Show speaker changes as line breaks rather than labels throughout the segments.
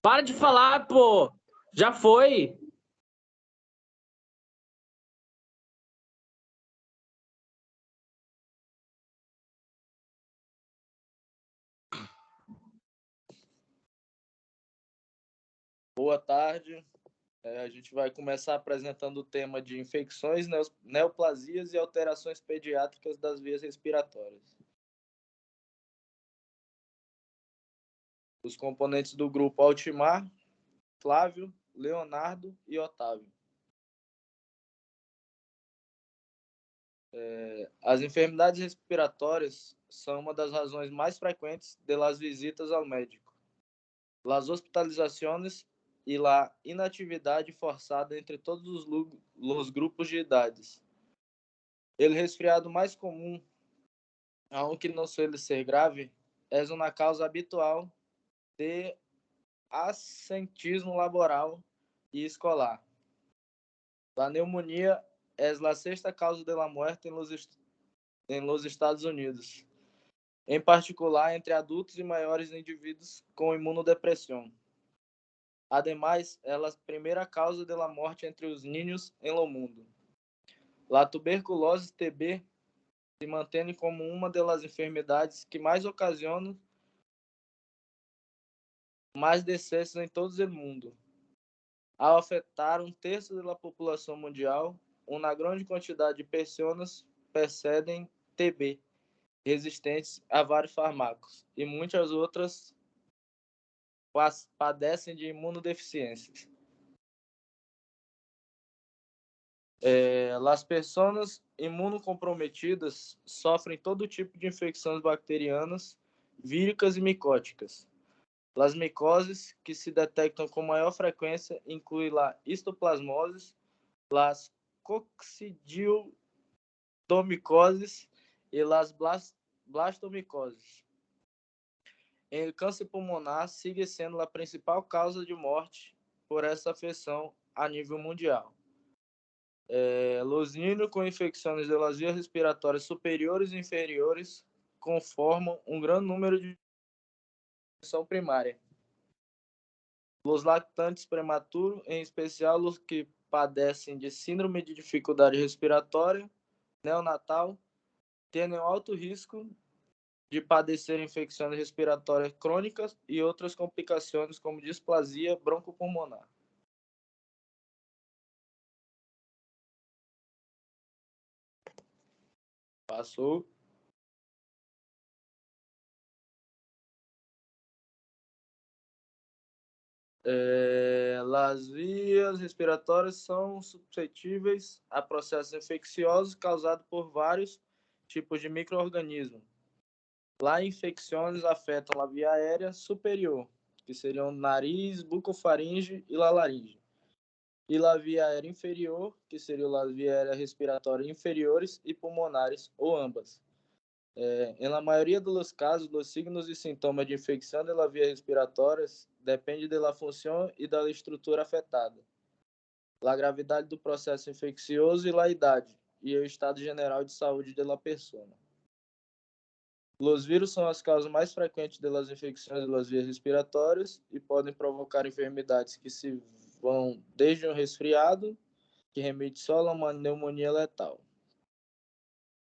Para de falar, pô! Já foi!
Boa tarde. A gente vai começar apresentando o tema de infecções, neoplasias e alterações pediátricas das vias respiratórias. Os componentes do grupo Altimar, Flávio, Leonardo e Otávio. As enfermidades respiratórias são uma das razões mais frequentes de las visitas ao médico, las hospitalizações e la inatividade forçada entre todos os grupos de idades. O resfriado mais comum, aunque não suele ser grave, é uma causa habitual de assentismo laboral e escolar. A pneumonia é a sexta causa de la muerte em los Estados Unidos, em particular entre adultos e maiores indivíduos com imunodepressão. Ademais, é a primeira causa de la morte entre os niños em lo mundo. La tuberculose TB se mantém como uma das enfermidades que mais ocasionam mais decessos em todo o mundo. Ao afetar um terço da população mundial, uma grande quantidade de pessoas percebem TB, resistentes a vários fármacos, e muitas outras padecem de imunodeficiências. As pessoas imunocomprometidas sofrem todo tipo de infecções bacterianas, víricas e micóticas. As micoses que se detectam com maior frequência incluem a histoplasmose, as coccidioidomicoses e as blastomicoses. O câncer pulmonar sigue sendo a principal causa de morte por essa afecção a nível mundial. Los niños com infecções das vias respiratórias superiores e inferiores conformam um grande número de infecção primária. Os lactantes prematuros, em especial os que padecem de síndrome de dificuldade respiratória neonatal, têm alto risco de padecer infecções respiratórias crônicas e outras complicações como displasia broncopulmonar. Passou. As vias respiratórias são suscetíveis a processos infecciosos causados por vários tipos de micro-organismos. Lá, infecções afetam a via aérea superior, que seriam nariz, bucofaringe e laringe. E a via aérea inferior, que seriam as vias aéreas respiratórias inferiores e pulmonares, ou ambas. Na maioria dos casos, os signos e sintomas de infecção das vias respiratórias dependem da função e da estrutura afetada, a gravidade do processo infeccioso e a idade, e o estado geral de saúde da pessoa. Os vírus são as causas mais frequentes das infecções das vias respiratórias e podem provocar enfermidades que se vão desde um resfriado, que remete só a uma pneumonia letal.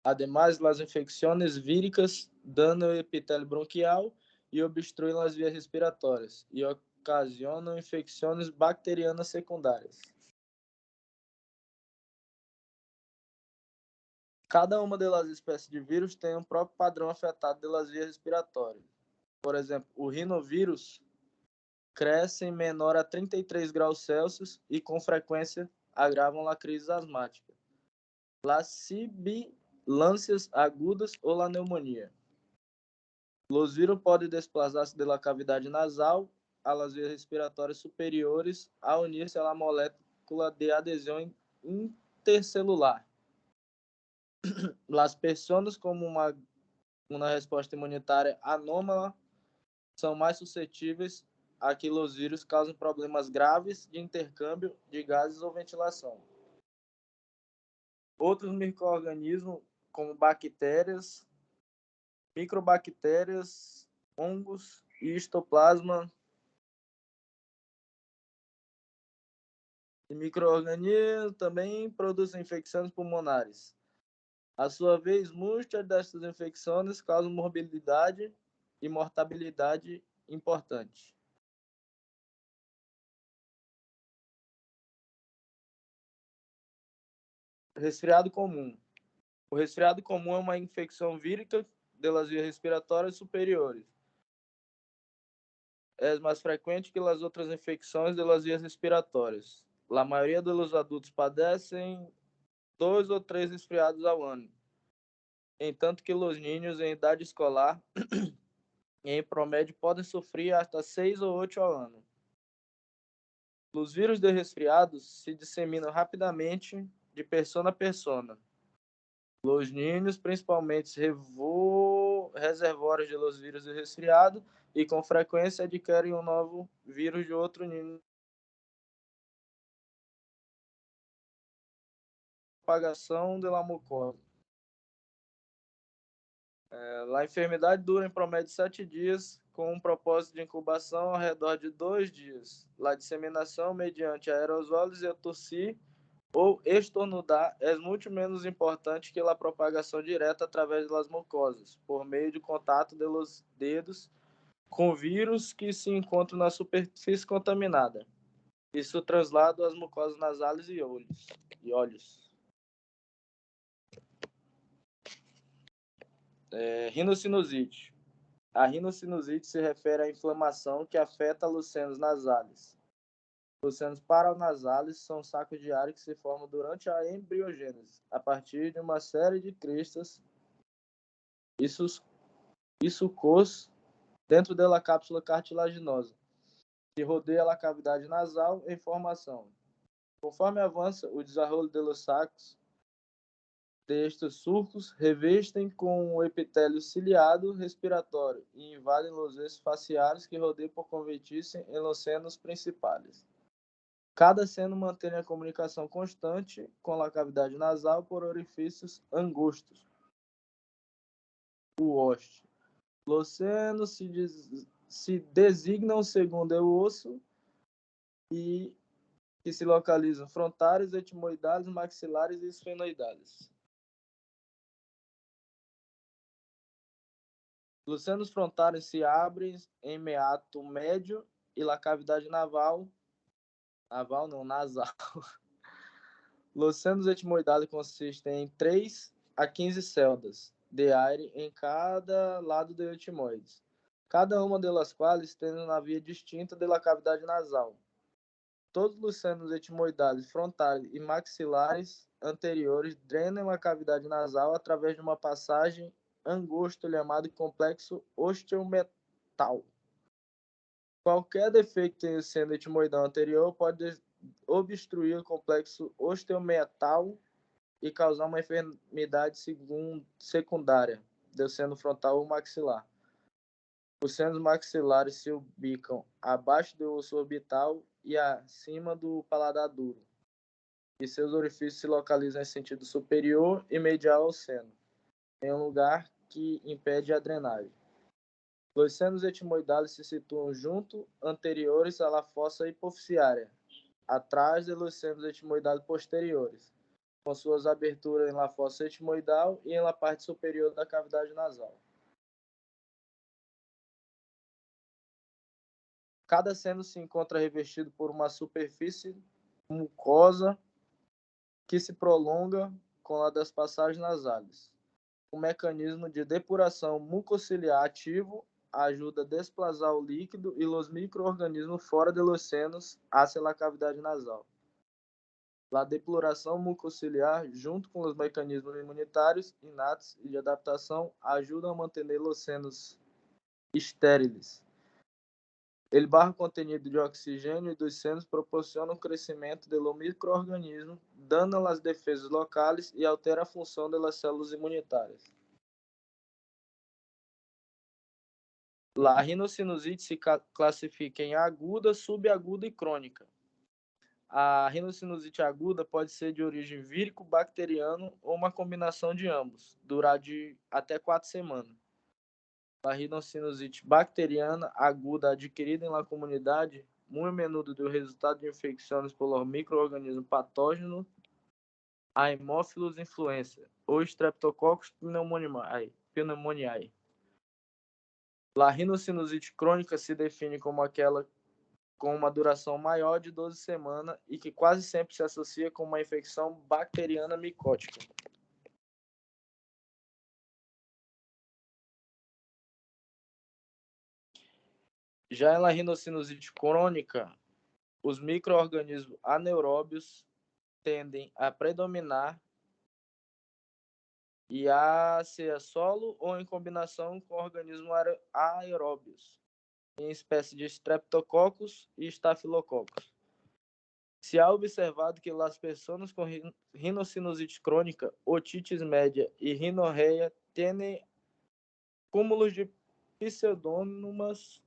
Ademais, as infecções víricas danam o epitélio bronquial e obstruem as vias respiratórias e ocasionam infecções bacterianas secundárias. Cada uma das espécies de vírus tem um próprio padrão afetado das vias respiratórias. Por exemplo, o rinovírus cresce em menor a 33 graus Celsius e com frequência agravam a crise asmática. Las sibilâncias agudas ou a pneumonia. Os vírus podem desplazar-se da cavidade nasal às vias respiratórias superiores ao unir-se à molécula de adesão intercelular. As pessoas com uma resposta imunitária anômala são mais suscetíveis a que os vírus causem problemas graves de intercâmbio de gases ou ventilação. Outros micro-organismos, como bactérias, microbactérias, fungos e histoplasma E micro-organismos também produzem infecções pulmonares. A sua vez, muitas dessas infecções causam morbilidade e mortabilidade importante. Resfriado comum. O resfriado comum é uma infecção vírica das vias respiratórias superiores. É mais frequente que as outras infecções das vias respiratórias. A maioria dos adultos padecem 2 ou 3 resfriados ao ano, entanto que os niños em idade escolar, em promédio, podem sofrer até 6 ou 8 ao ano. Os vírus de resfriados se disseminam rapidamente de pessoa a pessoa. Os niños, principalmente, reservórios de los vírus de resfriado e com frequência adquirem um novo vírus de outro niño. Propagação de la mucosa. A enfermidade dura em promédio 7 dias, com um propósito de incubação ao redor de 2 dias. A disseminação mediante aerosoles e a tossir ou estornudar é muito menos importante que a propagação direta através das mucosas, por meio de contato dos dedos com vírus que se encontram na superfície contaminada. Isso translado às mucosas nasais e olhos. Rinocinusite. A rinocinusite se refere à inflamação que afeta os senos nasais. Os senos paranasais são sacos de ar que se formam durante a embriogênese, a partir de uma série de cristas e sucos dentro da cápsula cartilaginosa, que rodeia a cavidade nasal em formação. Conforme avança o desenvolvimento dos sacos, destes surcos revestem com o epitélio ciliado respiratório e invadem os eixos faciais que rodeiam por convertir-se em los senos principais. Cada seno mantém a comunicação constante com a cavidade nasal por orifícios angustos. O hoste. Os senos se designam segundo o osso e que se localizam frontais, etimoidais, maxilares e esfenoidais. Os senos frontais se abrem em meato médio e a cavidade nasal. Os senos etimoidais consistem em 3 a 15 células de ar em cada lado do etimoide, cada uma delas quais tendo uma via distinta da cavidade nasal. Todos os senos etimoidais frontais e maxilares anteriores drenam a cavidade nasal através de uma passagem angosto chamado complexo osteometal. Qualquer defeito em seno etimoidal anterior pode obstruir o complexo osteometal e causar uma enfermidade secundária do seno frontal ou maxilar. Os senos maxilares se ubicam abaixo do osso orbital e acima do paladar duro, e seus orifícios se localizam em sentido superior e medial ao seno, em um lugar que impede a drenagem. Os senos etimoidais se situam junto, anteriores à fossa hipoficiária, atrás dos senos etimoidais posteriores, com suas aberturas na fossa etimoidal e na parte superior da cavidade nasal. Cada seno se encontra revestido por uma superfície mucosa que se prolonga com a das passagens nasais. O mecanismo de depuração mucociliar ativo ajuda a desplazar o líquido e os micro-organismos fora de los senos hacia a cavidade nasal. A depuração mucociliar, junto com os mecanismos imunitários inatos e de adaptação, ajudam a manter os senos estériles. O baixo contenido de oxigênio dos senos proporciona o crescimento do micro-organismo, dando as defesas locais e altera a função das células imunitárias. A rinocinusite se classifica em aguda, subaguda e crônica. A rinocinusite aguda pode ser de origem vírico-bacteriana ou uma combinação de ambos, durar de até 4 semanas. A rinocinusite bacteriana aguda adquirida em la comunidade muito menudo do resultado de infecções por micro-organismo patógeno Haemophilus influenza ou Streptococcus pneumoniae. A rinocinusite crônica se define como aquela com uma duração maior de 12 semanas e que quase sempre se associa com uma infecção bacteriana micótica. Já na rinocinusite crônica, os micro-organismos anaeróbios tendem a predominar e a ser solo ou em combinação com organismos aeróbios, em espécie de Streptococcus e Staphylococcus. Se há observado que as pessoas com rinocinusite crônica, otites média e rinorreia têm cúmulos de pseudomonas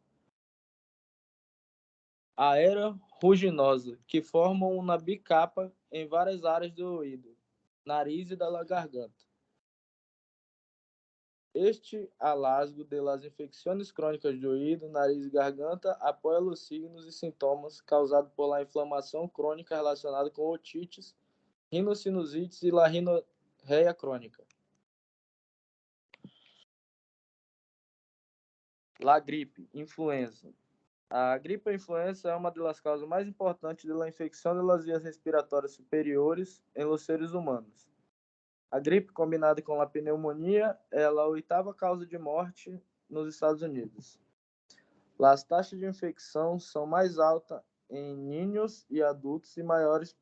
aeruginosa, que formam uma bicapa em várias áreas do ouvido, nariz e da garganta. Este alasgo de las infecções crônicas do ouvido, nariz e garganta apoia os signos e sintomas causados por la inflamação crônica relacionada com otites, rinossinusites e la rinorreia crônica. La gripe, influenza. A gripe ou influenza é uma das causas mais importantes da infecção das vias respiratórias superiores em los seres humanos. A gripe, combinada com a pneumonia, é a 8ª causa de morte nos Estados Unidos. As taxas de infecção são mais altas em niños e adultos e maiores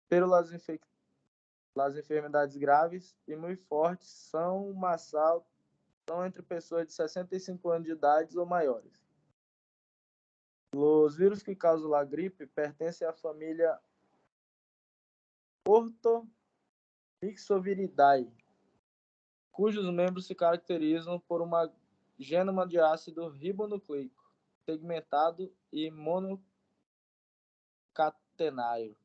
pelas enfermidades graves e muito fortes são entre pessoas de 65 anos de idade ou maiores. Os vírus que causam a gripe pertencem à família Orthomyxoviridae, cujos membros se caracterizam por uma gênoma de ácido ribonucleico segmentado e monocatenário.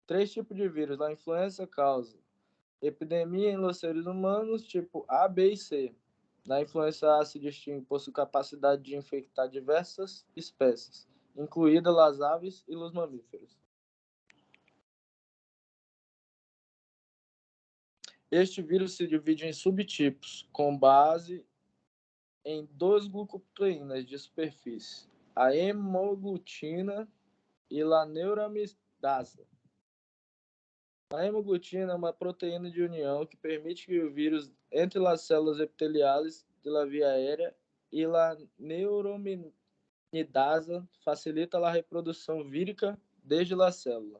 3 tipos de vírus da influenza causam epidemia em seres humanos, tipo A, B e C. Na influenza A se distingue por sua capacidade de infectar diversas espécies, incluídas as aves e os mamíferos. Este vírus se divide em subtipos, com base em 2 glucoproteínas de superfície, a hemoglutina e a neuramidasa. A hemoglutina é uma proteína de união que permite que o vírus entre as células epiteliais da via aérea e a neuramidasa facilita a reprodução vírica desde a célula.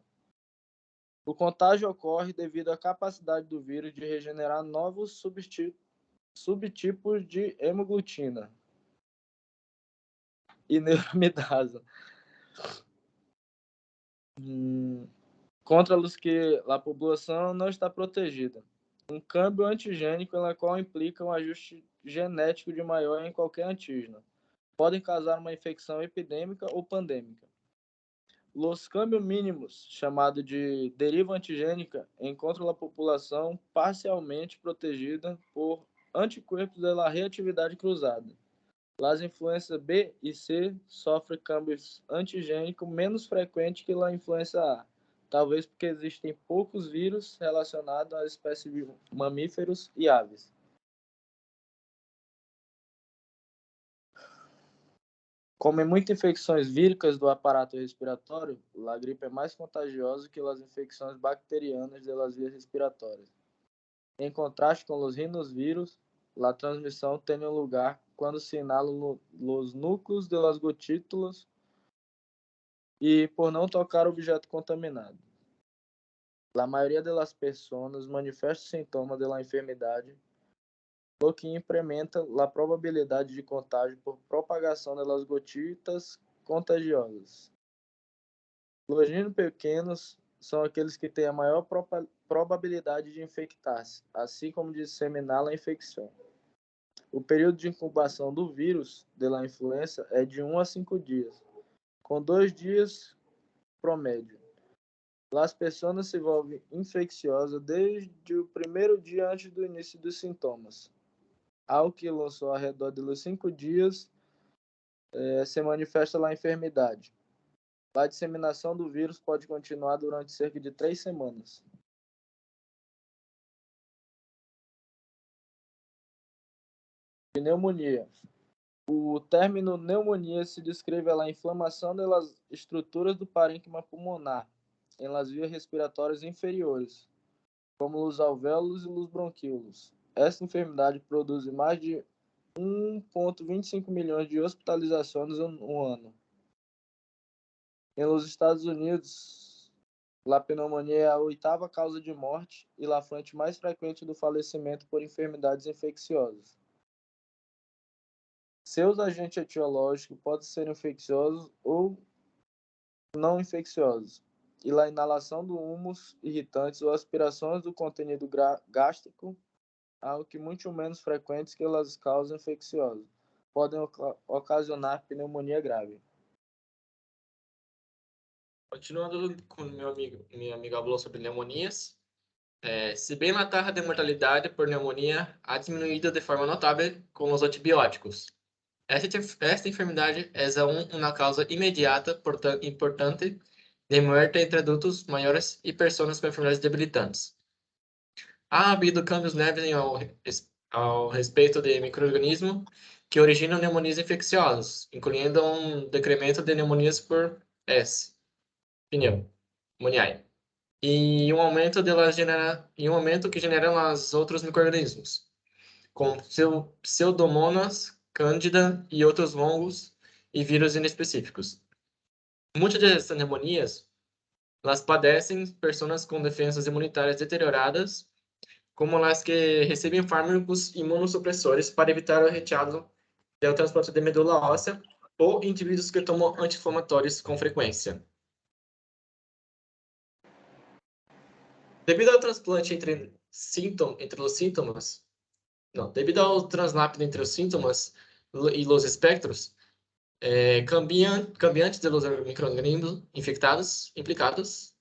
O contágio ocorre devido à capacidade do vírus de regenerar novos subtipos de hemoglutina e neuramidasa, contra os que a população não está protegida. Um câmbio antigênico, na qual implica um ajuste genético de maior em qualquer antígeno, podem causar uma infecção epidêmica ou pandêmica. Os câmbios mínimos, chamado de deriva antigênica, encontram a população parcialmente protegida por anticorpos da reatividade cruzada. As influências B e C sofrem câmbios antigênicos menos frequentes que a influenza A, talvez porque existem poucos vírus relacionados às espécies de mamíferos e aves. Como em muitas infecções víricas do aparato respiratório, a gripe é mais contagiosa que as infecções bacterianas das vias respiratórias. Em contraste com os rinovírus, a transmissão tem lugar quando se inalam os núcleos de las gotículas e por não tocar objeto contaminado. A maioria das pessoas manifesta sintomas da enfermidade, o que incrementa a probabilidade de contágio por propagação das gotículas contagiosas. Os niños pequenos são aqueles que têm a maior probabilidade de infectar-se, assim como de disseminar a infecção. O período de incubação do vírus da influenza é de 1 a 5 dias, com 2 dias promédio. As pessoas se volvem infecciosas desde o primeiro dia antes do início dos sintomas, ao que lançou ao redor de 5 dias se manifesta a enfermidade. A disseminação do vírus pode continuar durante cerca de 3 semanas. Pneumonia. O término pneumonia se descreve a inflamação das estruturas do parênquima pulmonar em las vias respiratórias inferiores, como os alvéolos e os bronquíolos. Esta enfermidade produz mais de 1,25 milhões de hospitalizações no ano. Nos Estados Unidos, a pneumonia é a 8ª causa de morte e a fonte mais frequente do falecimento por enfermidades infecciosas. Seus agentes etiológicos podem ser infecciosos ou não infecciosos, e a inalação do humus irritantes ou aspirações do contenido gástrico, algo que muito menos frequentes que as causas infecciosas, podem ocasionar pneumonia grave.
Continuando com minha amiga falou sobre pneumonias. Se bem a taxa de mortalidade por pneumonia ha diminuído de forma notável com os antibióticos. Esta enfermidade é uma causa imediata, importante, de morte entre adultos maiores e pessoas com enfermidades debilitantes. Há havido câmbios leves ao respeito de micro-organismos que originam pneumonias infecciosas, incluindo um decremento de pneumonias por pneumoniae, e um aumento que generam os outros micro-organismos, como pseudomonas, cândida e outros fungos e vírus inespecíficos. Muitas dessas pneumonias, elas padecem pessoas com defesas imunitárias deterioradas, como as que recebem fármacos imunossupressores para evitar o rechazo do transporte de medula óssea ou indivíduos que tomam anti-inflamatórios com frequência. Devido ao transplante devido ao translápido entre os sintomas e os espectros, cambiantes de los micro-organismos infectados implicados,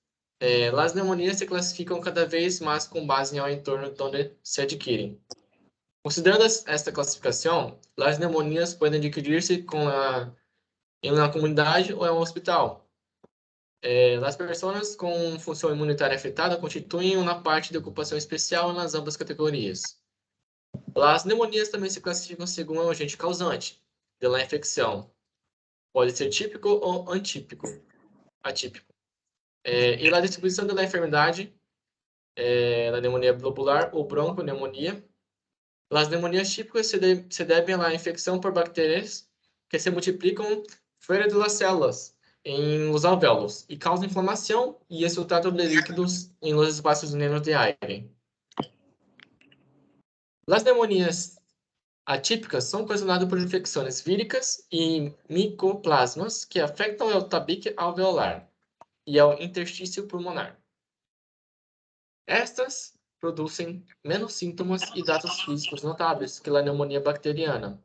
as pneumonias se classificam cada vez mais com base no entorno onde se adquirem. Considerando esta classificação, as pneumonias podem adquirir-se em uma comunidade ou em um hospital. As pessoas com função imunitária afetada constituem uma parte de ocupação especial nas ambas categorias. As pneumonias também se classificam segundo o agente causante da infecção. Pode ser típico ou atípico. E a distribuição da enfermidade, da pneumonia globular ou bronconeumonia. As pneumonias típicas se devem à infecção por bactérias que se multiplicam fora das células, em los alvéolos, e causam inflamação e exsultato de líquidos em los espaços negros de aire. As pneumonias atípicas são ocasionadas por infecções víricas e micoplasmas que afetam o tabique alveolar e ao interstício pulmonar. Estas produzem menos sintomas e dados físicos notáveis que a pneumonia bacteriana.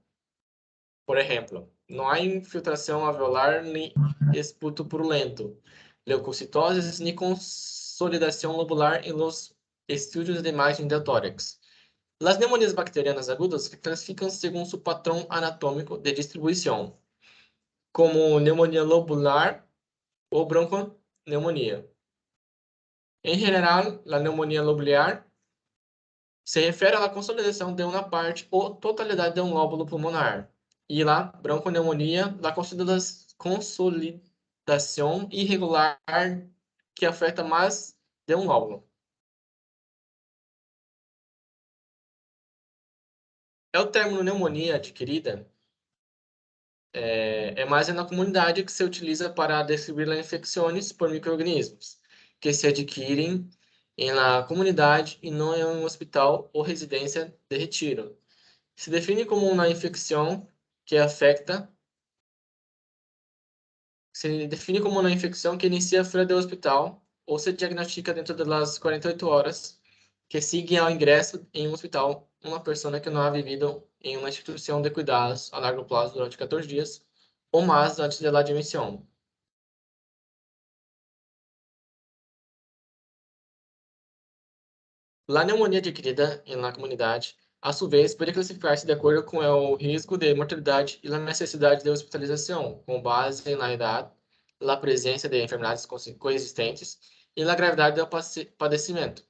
Por exemplo, não há infiltração alveolar nem esputo purulento, leucocitoses nem consolidação lobular em los estudos de imagem de tórax. As pneumonias bacterianas agudas se classificam segundo seu padrão anatômico de distribuição, como pneumonia lobular ou bronconeumonia. Em geral, a pneumonia lobular se refere à consolidação de uma parte ou totalidade de um lóbulo pulmonar, e a bronconeumonia, a consolidação irregular que afeta mais de um lóbulo. O termo pneumonia adquirida é mais na comunidade que se utiliza para descrever infecções por micro-organismos que se adquirem em la comunidade e não em um hospital ou residência de retiro. Se define como uma infecção que inicia fora do hospital ou se diagnostica dentro das 48 horas que seguem ao ingresso em um hospital uma pessoa que não ha vivido em uma instituição de cuidados a largo prazo durante 14 dias ou mais antes da admissão. A pneumonia adquirida na comunidade a su vez, pode classificar-se de acordo com o risco de mortalidade e a necessidade de hospitalização, com base na idade, na presença de enfermidades coexistentes e na gravidade do padecimento,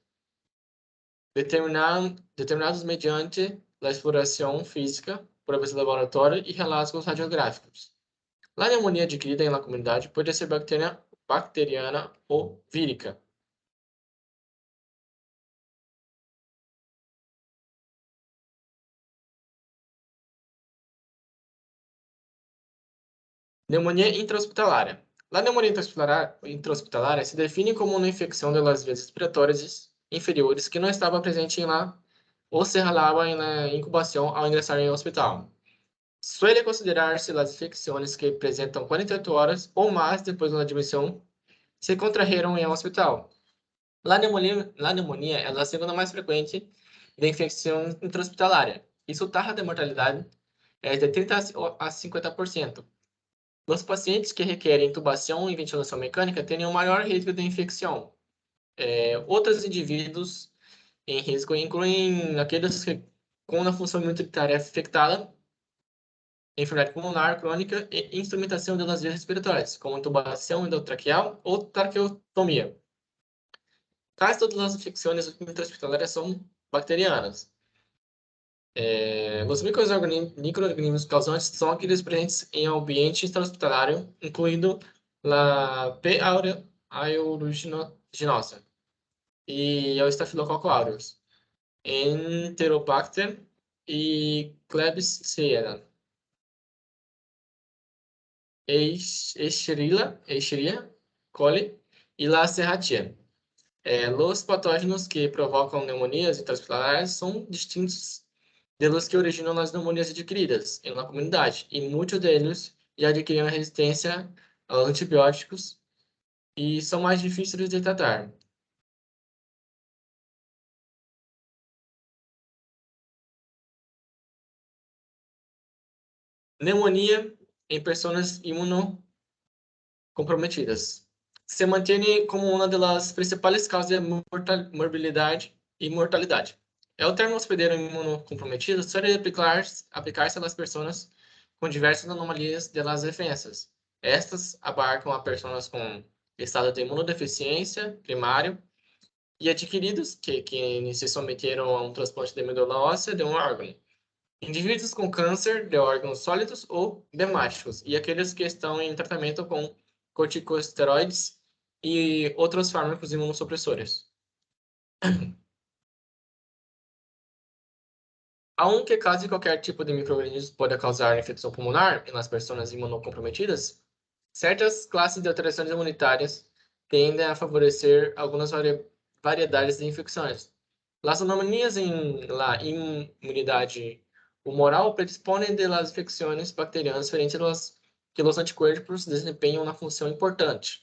determinados mediante a exploração física, provas de laboratório e relatos radiográficos. A pneumonia adquirida na comunidade pode ser bacteriana ou vírica. Pneumonia intra-hospitalária. A pneumonia intra-hospitalária se define como uma infecção das vias respiratórias inferiores que não estava presente ou se relava na incubação ao ingressar em hospital. Suele considerar-se as infecções que apresentam 48 horas ou mais depois da admissão se contraíram em um hospital. A pneumonia é a segunda mais frequente de infecção intra-hospitalária e sua taxa de mortalidade é de 30 a 50%. Os pacientes que requerem intubação e ventilação mecânica têm um maior risco de infecção. Outros indivíduos em risco incluem aqueles com a função imunitária afetada, enfermidade pulmonar crônica e instrumentação das vias respiratórias, como intubação endotraqueal ou traqueotomia. Quase todas as infecções intra-hospitalares são bacterianas. Os micro-organismos causantes são aqueles presentes em ambiente intra-hospitalário, incluindo a P. aeruginosa e o Staphylococcus aureus, Enterobacter e Klebsiella, Escherichia coli e la Serratia. Os patógenos que provocam pneumonias intra-hospitalares são distintos deles que originam as pneumonias adquiridas em uma comunidade, e muitos deles já adquiriram resistência aos antibióticos e são mais difíceis de tratar. Pneumonia em pessoas imunocomprometidas. Se mantém como uma das principais causas de morbilidade e mortalidade. O termo hospedeiro imunocomprometido suele aplicar-se às pessoas com diversas anomalias de las defensas. Estas abarcam a pessoas com estado de imunodeficiência primário e adquiridos que se submeteram a um transplante de medula óssea de um órgão. Indivíduos com câncer de órgãos sólidos ou hemáticos e aqueles que estão em tratamento com corticosteroides e outros fármacos imunossupressores. Aunque quase qualquer tipo de micro-organismo pode causar infecção pulmonar nas pessoas imunocomprometidas, certas classes de alterações imunitárias tendem a favorecer algumas variedades de infecções. As anomalias em la imunidade humoral predispõem de las infecções bacterianas diferentes que os anticorpos desempenham uma função importante.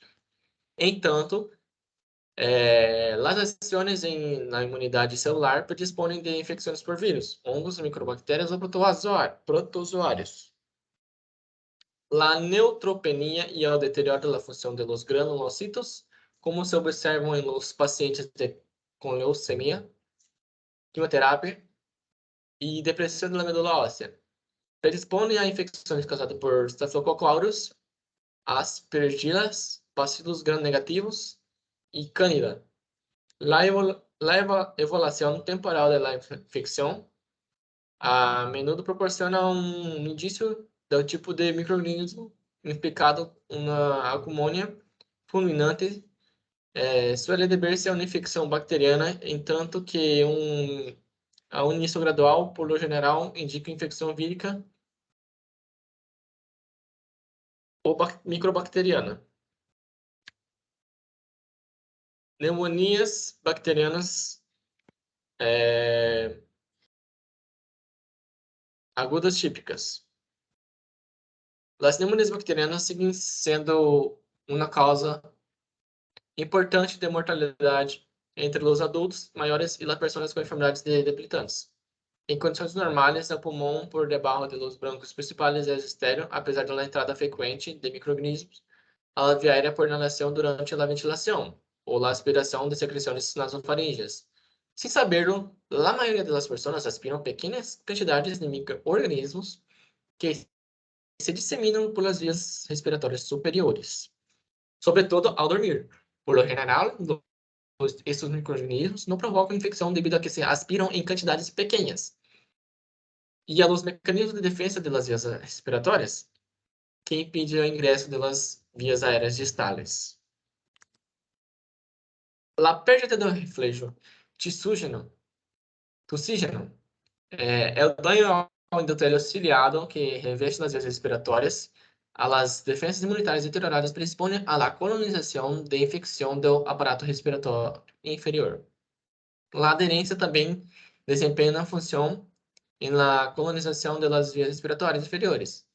Entanto, as ações na imunidade celular predispõem de infecções por vírus, hongos, microbactérias ou protozoários. A neutropenia e o deterioro da função de los granulocitos, como se observam em los pacientes com leucemia, quimioterapia e depressão da medula óssea, predispõem a infecções causadas por Staphylococcus aureus, aspergillas, bacilos gram-negativos e Candida. La evolução temporal da infecção a menudo proporciona um indício do tipo de microorganismo implicado na pneumonia fulminante. Suele dever-se a uma infecção bacteriana, entanto que a um início gradual, por lo general, indica infecção vírica ou microbacteriana. Pneumonias bacterianas agudas típicas. As pneumonias bacterianas seguem sendo uma causa importante de mortalidade entre os adultos maiores e as pessoas com enfermidades debilitantes. Em condições normais, o pulmão por debaixo de los brônquios principais é estéril, apesar da entrada frequente de micro-organismos à via aérea por inalação durante a ventilação ou a aspiração de secreções nasofaríngeas. Sin saberlo, la mayoría de las personas aspiran pequeñas cantidades de microorganismos que se diseminan por las vías respiratorias superiores, sobre todo al dormir. Por lo general, estos microorganismos no provocan infección debido a que se aspiran en cantidades pequeñas y a los mecanismos de defensa de las vías respiratorias que impiden el ingreso de las vías aéreas distales. La pérdida do reflejo tuxígeno é o dano ao endotélio ciliado que reveste las vías respiratórias a las defensas imunitarias deterioradas predispõem a la colonização de infecção do aparato respiratório inferior. La aderência também desempenha uma função em la colonização de las vías respiratórias inferiores.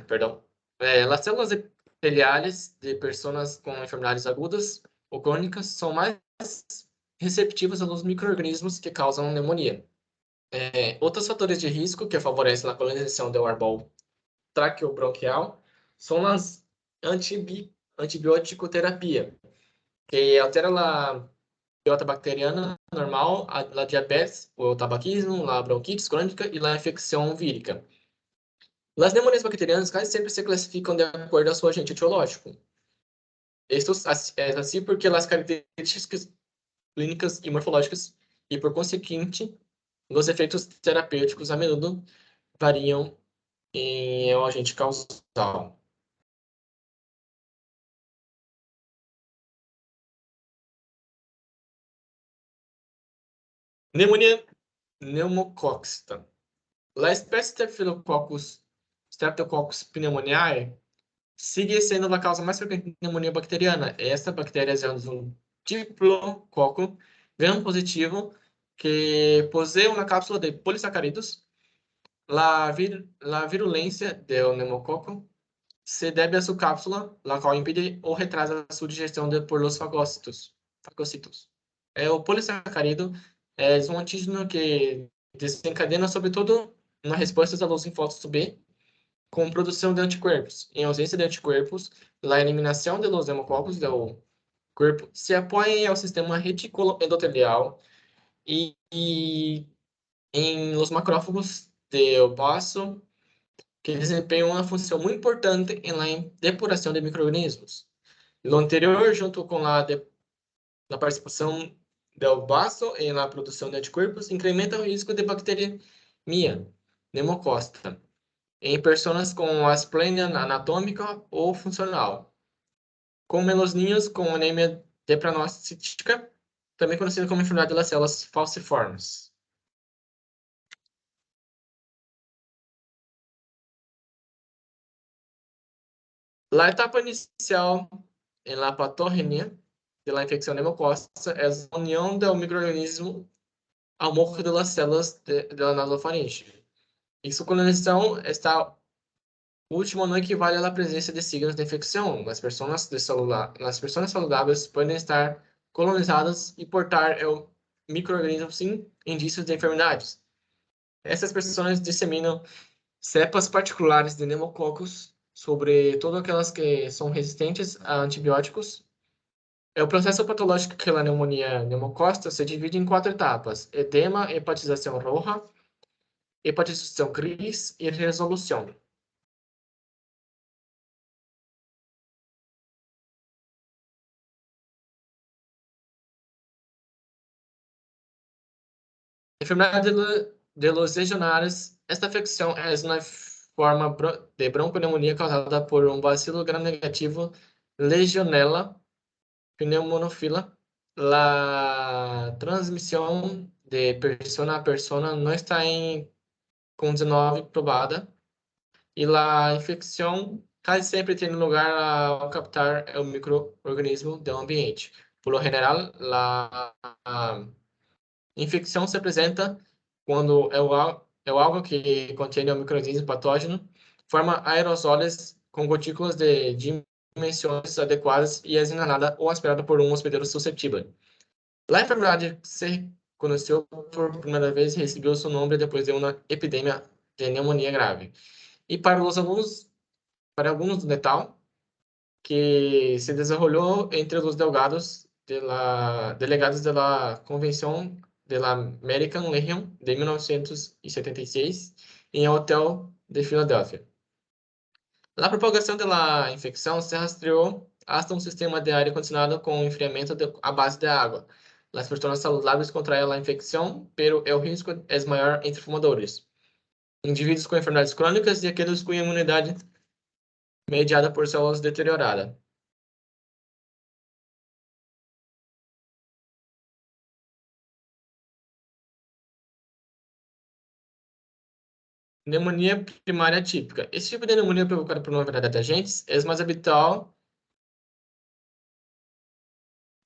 Perdão. Las células epiteliales de pessoas com enfermidades agudas ou crônicas são mais receptivas aos micro-organismos que causam pneumonia. Outros fatores de risco que favorecem a colonização do arbol traqueobronquial são as antibiótico-terapia, que altera a biota bacteriana normal, a diabetes, o tabaquismo, a bronquite crônica e a infecção vírica. As pneumonias bacterianas quase sempre se classificam de acordo ao seu agente etiológico. Isto é assim porque as características clínicas e morfológicas e, por conseguinte, os efeitos terapêuticos a menudo variam em o agente causal. Pneumonia pneumocócica. A espécie Streptococcus pneumoniae sigue sendo a causa mais frequente de pneumonia bacteriana. Esta bactéria é um diplococo gram-positivo que possui uma cápsula de polissacarídeos. A virulência do pneumococo se deve a sua cápsula, a qual impede ou retrasa a sua digestão por los fagócitos. O polissacarídeo é um antígeno que desencadena, sobretudo, uma resposta aos linfócitos B com produção de anticorpos. Em ausência de anticorpos, a eliminação de los pneumococos do corpo se apoia ao sistema reticuloendotelial e em los macrófagos do baço, que desempenham uma função muito importante na depuração de micro-organismos. O anterior, junto com a participação do baço na produção de anticorpos, incrementa o risco de bacteriemia pneumocócica em pessoas com asplenia anatômica ou funcional, como nos ninhos com anemia drepanocytítica, também conhecida como enfermidade das células falciformes. A etapa inicial em la patogenia de la infecção pneumocócica é a união do microorganismo ao morro das células da nasofaringe. E sua colonização última não equivale à presença de signos de infecção. As pessoas saudáveis podem estar colonizadas e portar o microorganismo sem indícios de enfermidades. Essas pessoas disseminam cepas particulares de pneumococos, sobretudo aquelas que são resistentes a antibióticos. O processo patológico que a pneumonia pneumocócica se divide em 4 etapas: edema, hepatização roxa, hepatização gris e resolução. Enfermedade de los legionários. Esta afecção é uma forma de bronconeumonia causada por um bacilo gram-negativo Legionella pneumoniphila. A transmissão de pessoa a pessoa não está com 19 probada e a infecção quase sempre tem lugar ao captar o microorganismo do ambiente. Por lo general, a infecção se apresenta quando é algo que contém o microorganismo patógeno, forma aerosóis com gotículas de dimensões adequadas e é inalada ou aspirada por um hospedeiro suscetível. A enfermidade se conheceu por primeira vez e recebeu seu nome depois de uma epidemia de pneumonia grave. E para alguns letal, que se desenvolveu entre os delgados delegados da Convenção de la American Legion de 1976 em Hotel de Filadélfia. La propagação da infecção se rastreou hasta um sistema de aire acondicionado com enfriamento à base de água. As pessoas saudáveis contraem a infecção, pero o risco é maior entre fumadores, indivíduos com enfermidades crônicas e aqueles com imunidade mediada por células deterioradas. Pneumonia primária típica. Esse tipo de pneumonia provocada por uma variedade de agentes é mais habitual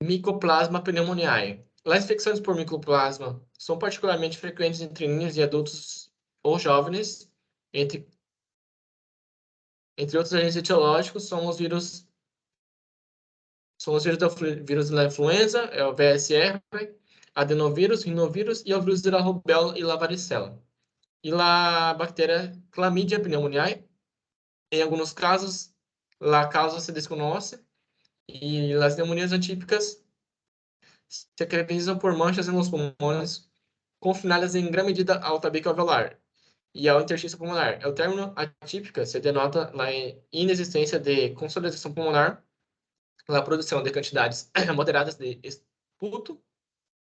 Mycoplasma pneumoniae. As infecções por micoplasma são particularmente frequentes entre meninos e adultos ou jovens. Entre outros agentes etiológicos, são os vírus da influenza, é o VSR, adenovírus, rinovírus e o vírus da rubéola e la varicela. E a bactéria Chlamydia pneumoniae, em alguns casos, a causa se desconhece, e as pneumonias atípicas se caracterizam por manchas nos pulmões confinadas em grande medida ao tabique alveolar e ao interstício pulmonar. O término atípica se denota na inexistência de consolidação pulmonar, na produção de quantidades moderadas de esputo,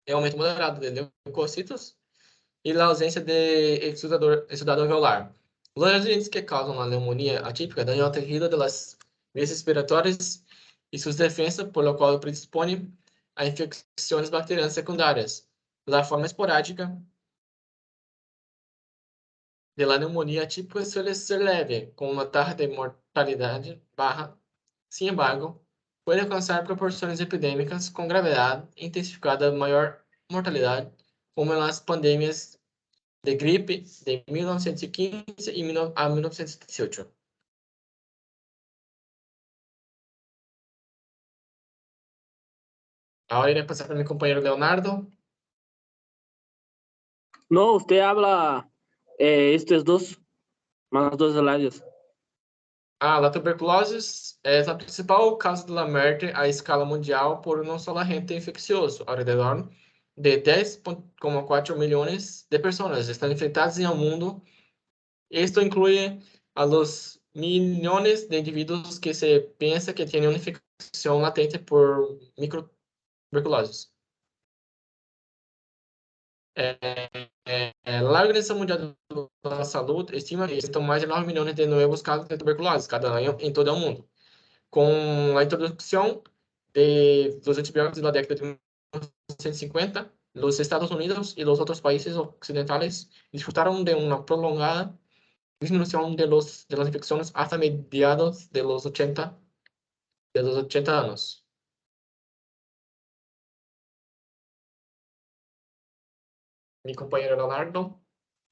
aumento moderado de leucócitos e na ausência de exudado alveolar. Os agentes que causam a pneumonia atípica dañam o tejido das vias respiratórias e suas defensas, por lo qual predispõe a infecções bacterianas secundárias. Da forma esporádica de la pneumonia atípica suele ser leve, com uma taxa de mortalidade baja. Sin embargo, pode alcançar proporções epidêmicas com gravidade intensificada, maior mortalidade, como nas pandemias de gripe de 1915 a 1918. Ahora iré a pasar para mi compañero Leonardo.
No, usted habla estes dos, más dos áreas.
A tuberculose é a principal causa da morte à escala mundial por um só agente infeccioso. Ao redor de 10,4 milhões de pessoas estão infectadas no mundo. Isto inclui a los milhões de indivíduos que se pensa que têm uma infecção latente por microtuberculose. A Organização Mundial da Saúde estima que existem mais de 9 milhões de novos casos de tuberculose cada ano em todo o mundo. Com a introdução dos antibióticos na década de 1950, os Estados Unidos e os outros países ocidentais desfrutaram de uma prolongada disminuição de las infecções hasta mediados de los 80 anos. Mi compañero Leonardo,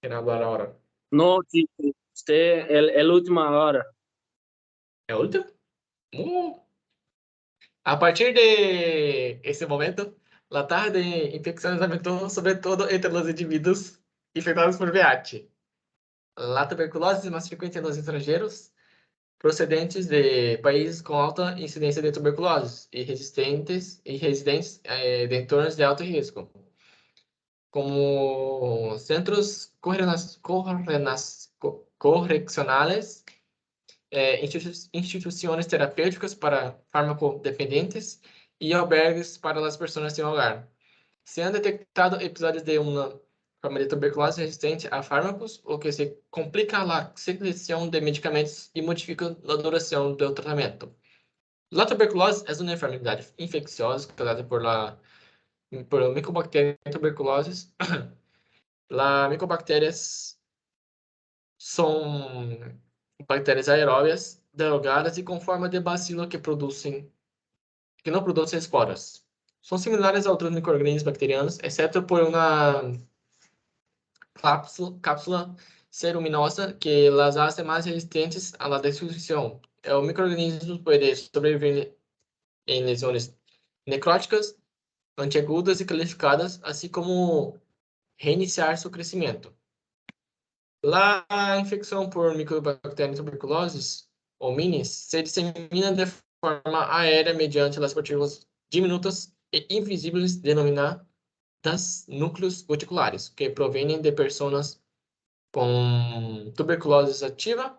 ¿quiere hablar ahora?
No, sí, usted, el último ahora.
¿El último? A partir de esse momento, a taxa de infecções aumentou, sobretudo entre os indivíduos infectados por VIH. A tuberculose é mais frequente nos estrangeiros procedentes de países com alta incidência de tuberculose e residentes de entornos de alto risco, como centros correccionales, instituições terapêuticas para farmacodependentes e albergues para as pessoas sem hogar. Se han detectado episódios de uma forma de tuberculose resistente a fármacos, o que se complica a seleção de medicamentos e modifica a duração do tratamento. A tuberculose é uma enfermidade infecciosa causada por Mycobacterium tuberculosis. Las micobactérias são bactérias aeróbias, drogadas e com forma de bacilo que não produzem esporas. São similares a outros micro-organismos bacterianos, exceto por uma cápsula ceruminosa que las hace mais resistentes à destruição. O micro-organismo pode sobreviver em lesões necróticas, antiagudas e qualificadas, assim como reiniciar seu crescimento. A infecção por Mycobacterium tuberculosis, ou MINIS, se dissemina de forma aérea mediante as partículas diminutas e invisíveis denominadas núcleos goticulares, que provêm de pessoas com tuberculose ativa,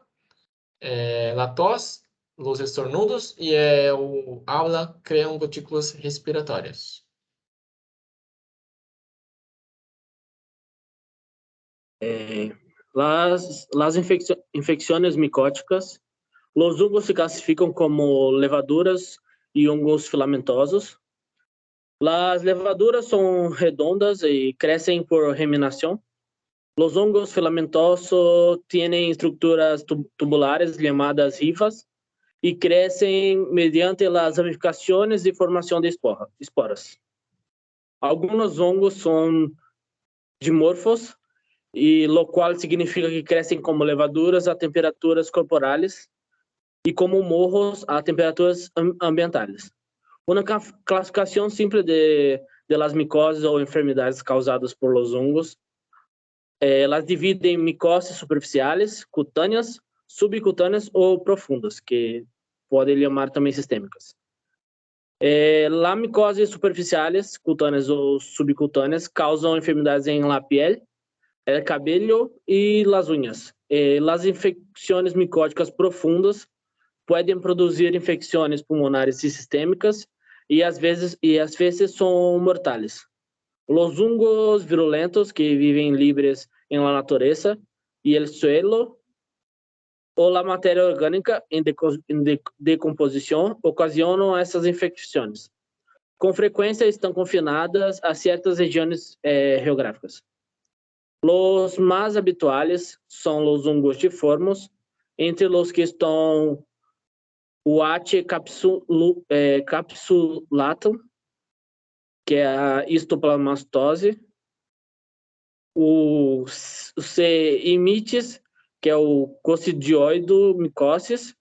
la tos, los estornudos e o habla criam gotículas respiratórias.
Las infecciones micóticas, los hongos se clasifican como levaduras y hongos filamentosos. Las levaduras son redondas y crecen por germinación. Los hongos filamentosos tienen estructuras tubulares llamadas hifas y crecen mediante las ramificaciones y formación de esporas. Algunos hongos son dimorfos, e lo qual significa que crescem como levaduras a temperaturas corporais e como morros a temperaturas ambientais. Uma classificação simples de las micoses ou enfermidades causadas por los hongos, elas dividem em micoses superficiais, cutâneas, subcutâneas ou profundas, que podem chamar também sistêmicas. Las micoses superficiais, cutâneas ou subcutâneas, causam enfermidades em la piel, el cabello y las uñas. Las infecciones micóticas profundas pueden producir infecciones pulmonares y sistémicas y a veces son mortales. Los hongos virulentos que viven libres en la naturaleza y el suelo o la materia orgánica en decomposición ocasionan estas infecciones. Com frequência estão confinadas a certas regiões geográficas. Los más habituales son los hongos diformes, entre los que están UH capsulatum, que é a histoplasmastose, o C. imitis, que é o coccidioido micosis,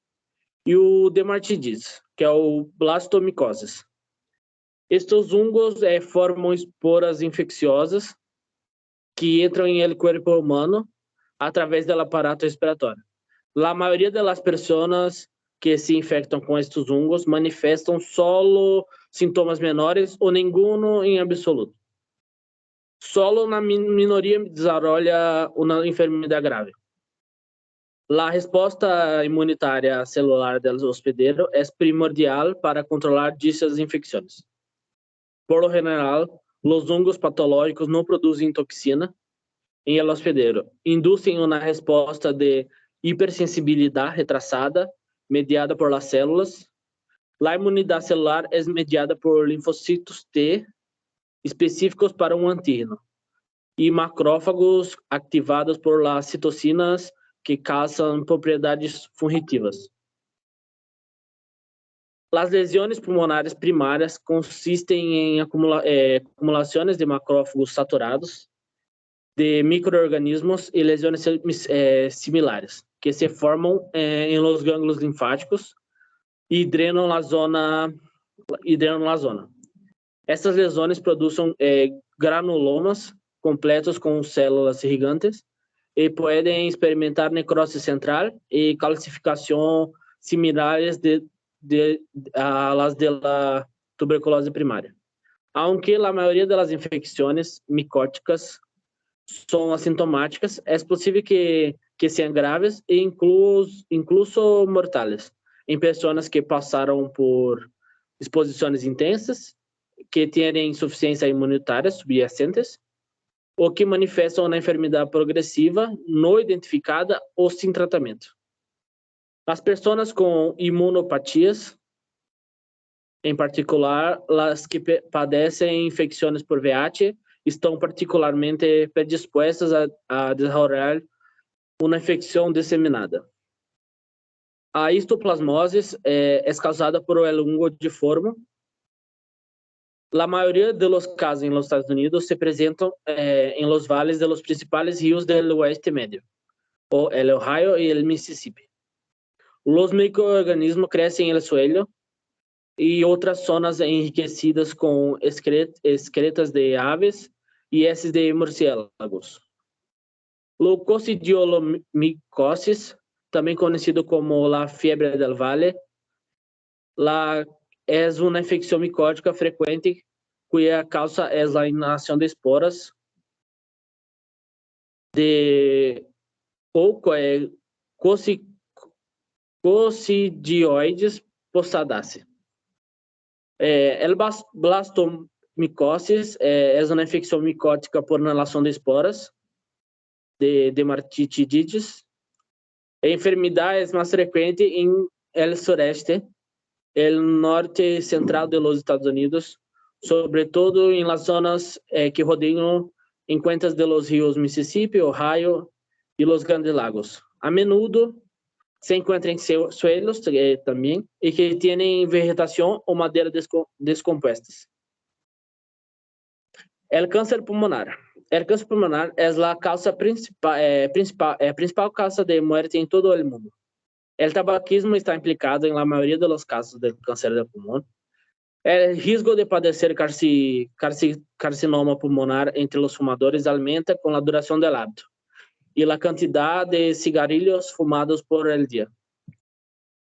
e o Dermatidis, que é o blastomicoses. Estes hongos formam esporas infecciosas que entram em el cuerpo humano através do aparato respiratório. A maioria das pessoas que se infectam com estes hongos manifestam solo sintomas menores ou nenhum em absoluto. Solo uma minoria desarrolla uma enfermidade grave. A resposta imunitária celular do hospedeiro é primordial para controlar essas infecções. Por lo general, os hongos patológicos não produzem toxina em el hospedeiro, induzem uma resposta de hipersensibilidade retrasada, mediada por las células. A imunidade celular é mediada por linfocitos T específicos para um antígeno e macrófagos ativados por las citocinas que causam propriedades fungitivas. As lesões pulmonares primárias consistem em acumulações de macrófagos saturados, de micro-organismos e lesões similares, que se formam em los gânglios linfáticos e drenam a zona. Essas lesões produzem granulomas completos com células irrigantes e podem experimentar necrose central e calcificação similares a las de la tuberculose primária. Aunque a maioria das infecções micóticas são assintomáticas, é possível que sejam graves e incluso mortais em pessoas que passaram por exposições intensas, que têm insuficiência imunitária subyacentes ou que manifestam uma enfermidade progressiva não identificada ou sem tratamento. As pessoas com imunopatias, em particular as que padecem infecções por VIH, estão particularmente predispostas a desenvolver uma infecção disseminada. A histoplasmose é causada por el hongo diforme. A maioria dos casos nos Estados Unidos se apresentam em los vales de los principais rios do Oeste Médio, o el Ohio e el Mississippi. Os micro-organismos crescem em el suelo e outras zonas enriquecidas com excretas de aves e heces de morcélagos. O coccidioidomicosis, também conhecido como la fiebre del vale, é uma infecção micótica frequente cuya causa é a inalação de esporas de Coccidioides postadaceae. El blastomicosis é uma infecção micótica por inalação de esporas de dermatitides. A enfermidade é mais frequente em el sureste, el norte central de los Estados Unidos, sobretudo em las zonas que rodeiam encuentras de los ríos Mississippi, Ohio e los Grandes Lagos. A menudo se encontra em suelos também e que têm vegetação ou madeira descompostas. El cáncer pulmonar. El cáncer pulmonar é a causa principal causa de morte em todo o mundo. El tabaquismo está implicado em la maioria dos casos de câncer de pulmão. O risco de padecer carcinoma pulmonar entre os fumadores aumenta com a duração do hábito e a quantidade de cigarrillos fumados por el dia.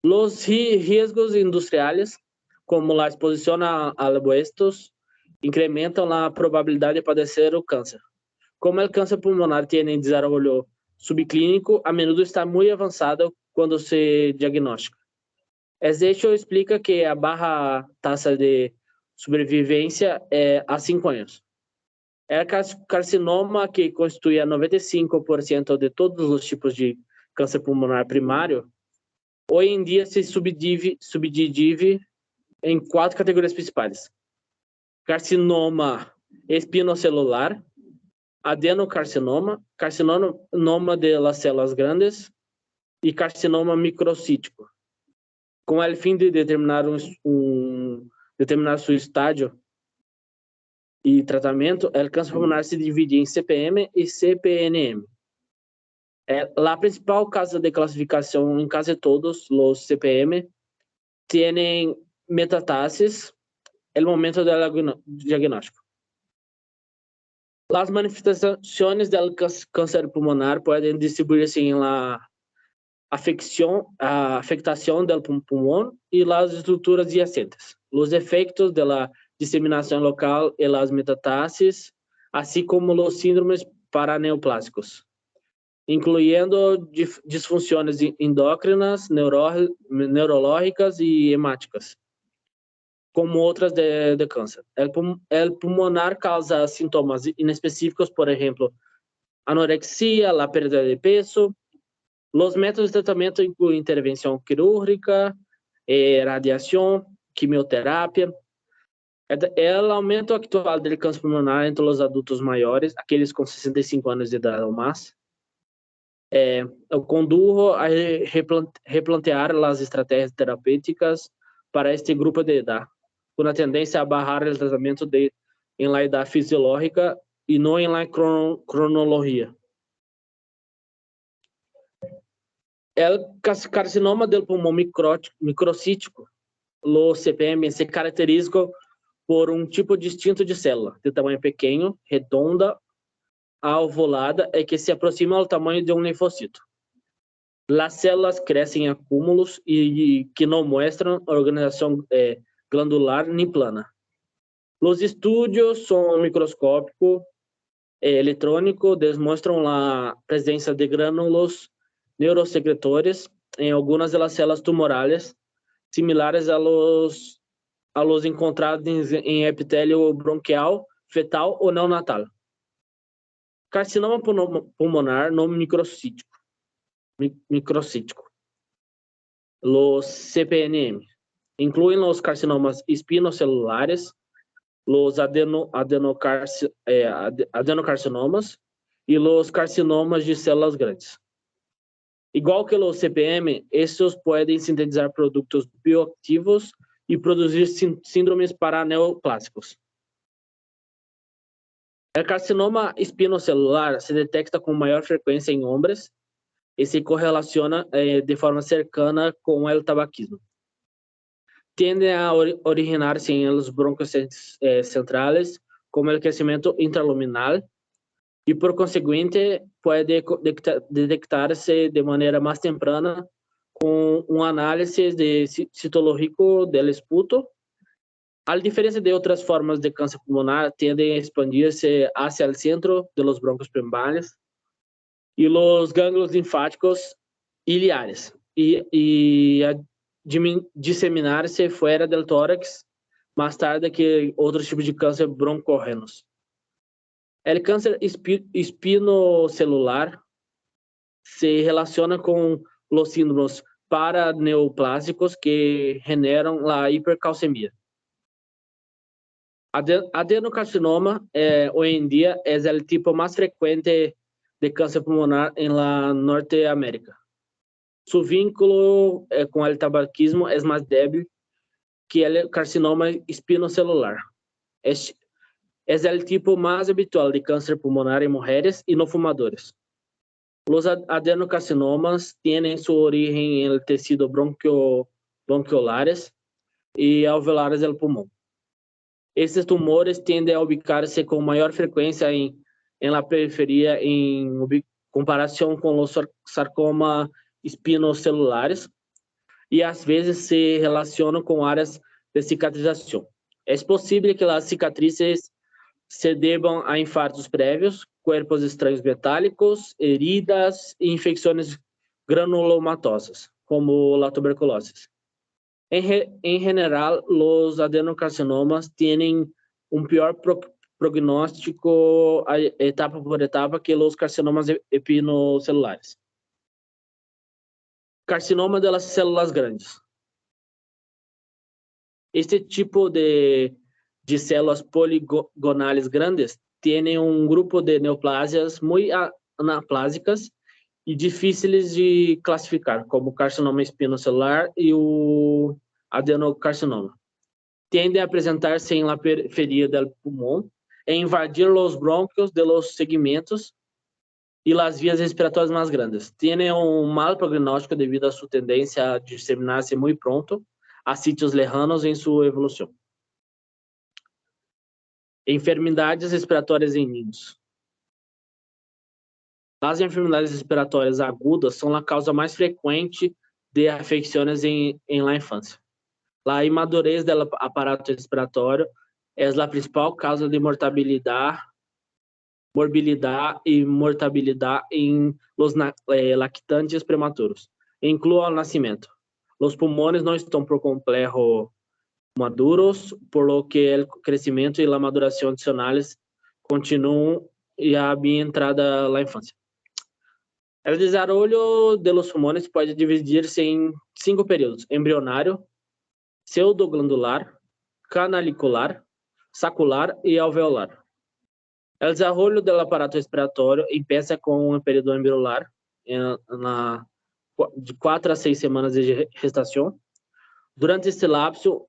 Os riscos industriais, como a exposição a algoestos, incrementam a probabilidade de padecer o câncer. Como o câncer pulmonar tem desenvolvimento subclínico, a menudo está muito avançado quando se diagnostica. Esse hecho explica que a baixa taxa de sobrevivência é a 5 anos. É o carcinoma que constitui 95% de todos os tipos de câncer pulmonar primário. Hoje em dia se subdivide em 4 categorias principais: carcinoma espinocelular, adenocarcinoma, carcinoma de las células grandes e carcinoma microcítico. Com o fim de determinar seu estágio e tratamento, o câncer pulmonar se divide em CPM e CPNM. A principal causa de classificação em quase todos os CPM têm metástases no momento do diagnóstico. As manifestações do câncer pulmonar podem distribuir-se em afectação do pulmão e as estruturas adyacentes, os efeitos da disseminação local e as metástases, assim como os síndromes paraneoplásicos, incluindo disfunções endócrinas, neurológicas e hemáticas, como outras de câncer. O pulmonar causa sintomas inespecíficos, por exemplo, anorexia, a perda de peso. Os métodos de tratamento incluem intervenção quirúrgica, radiação, quimioterapia. O aumento atual do câncer pulmonar entre os adultos maiores, aqueles com 65 anos de idade ou mais, conduz a replantear as estratégias terapêuticas para este grupo de idade, com a tendência a barrar o tratamento em la idade fisiológica e não em la cronologia. O carcinoma do pulmão microcítico, o CPM, se caracteriza por tipo distinto de célula, de tamanho pequeno, redonda, alveolada e que se aproxima ao tamanho de linfocito. As células crescem em acúmulos e que não mostram organização glandular nem plana. Os estudos são microscópico eletrônico demonstram a presença de grânulos neurosecretores em algumas das células tumorais, similares a los encontrados em epitélio bronquial, fetal ou neonatal. Carcinoma pulmonar não microcítico. Los CPNM incluem os carcinomas espinocelulares, os adenocarcinomas e os carcinomas de células grandes. Igual que os CPM, estes podem sintetizar produtos bioativos e produzir síndromes paraneoplásicos. O carcinoma espinocelular se detecta com maior frequência em homens e se correlaciona de forma cercana com o tabaquismo. Tende a originar-se em los broncos centrales, como o crescimento intraluminal, e por conseguinte pode detectar-se de maneira mais temprana com análise de citológico do esputo A diferença de outras formas de câncer pulmonar, tendem a expandir-se hacia el centro de los broncos primarios y los ganglios linfáticos iliares y a disseminarse fuera del tórax más tarde que otros tipos de câncer broncorrenos. El câncer espinocelular se relaciona con los síndromes paraneoplásicos que generan la hipercalcemia. Adenocarcinoma hoy en día es el tipo más frecuente de cáncer pulmonar en la Norteamérica. Su vínculo con el tabaquismo es más débil que el carcinoma espinocelular. Es el tipo más habitual de cáncer pulmonar en mujeres y no fumadores. Los adenocarcinomas tienen su origen en el tejido bronquiolares y alveolares del pulmón. Estos tumores tienden a ubicarse con mayor frecuencia en la periferia en comparación con los sarcomas espinocelulares y a veces se relacionan con áreas de cicatrización. Es posible que las cicatrices se deban a infartos previos, cuerpos extraños metálicos, heridas e infecciones granulomatosas, como la tuberculosis. En general, los adenocarcinomas tienen un peor pronóstico etapa por etapa que los carcinomas epinocelulares. Carcinoma de las células grandes. Este tipo de células poligonales grandes tiene un grupo de neoplasias muy anaplásicas y difíciles de clasificar, como carcinoma espinocelular y o adenocarcinoma. Tiende a presentarse en la periferia del pulmón e invadir los bronquios de los segmentos y las vías respiratorias más grandes. Tiene un mal pronóstico debido a su tendencia a diseminarse muy pronto a sitios lejanos en su evolución. Enfermedades respiratórias em niños. As enfermedades respiratórias agudas são a causa mais frequente de afecções em la infância. A imadurez do aparato respiratório é a principal causa de morbilidade e mortalidade em los lactantes prematuros, inclui o nascimento. Os pulmões não estão por completo maduros, por lo que o crescimento e a maduração adicionais continuam e a bem entrada na infância. O desenvolvimento de los pulmões pode dividir-se em 5 períodos: embrionário, pseudoglandular, canalicular, sacular e alveolar. O desenvolvimento do aparato respiratório empieza com um período embrionar, de 4 a 6 semanas de gestação. Durante este lapso,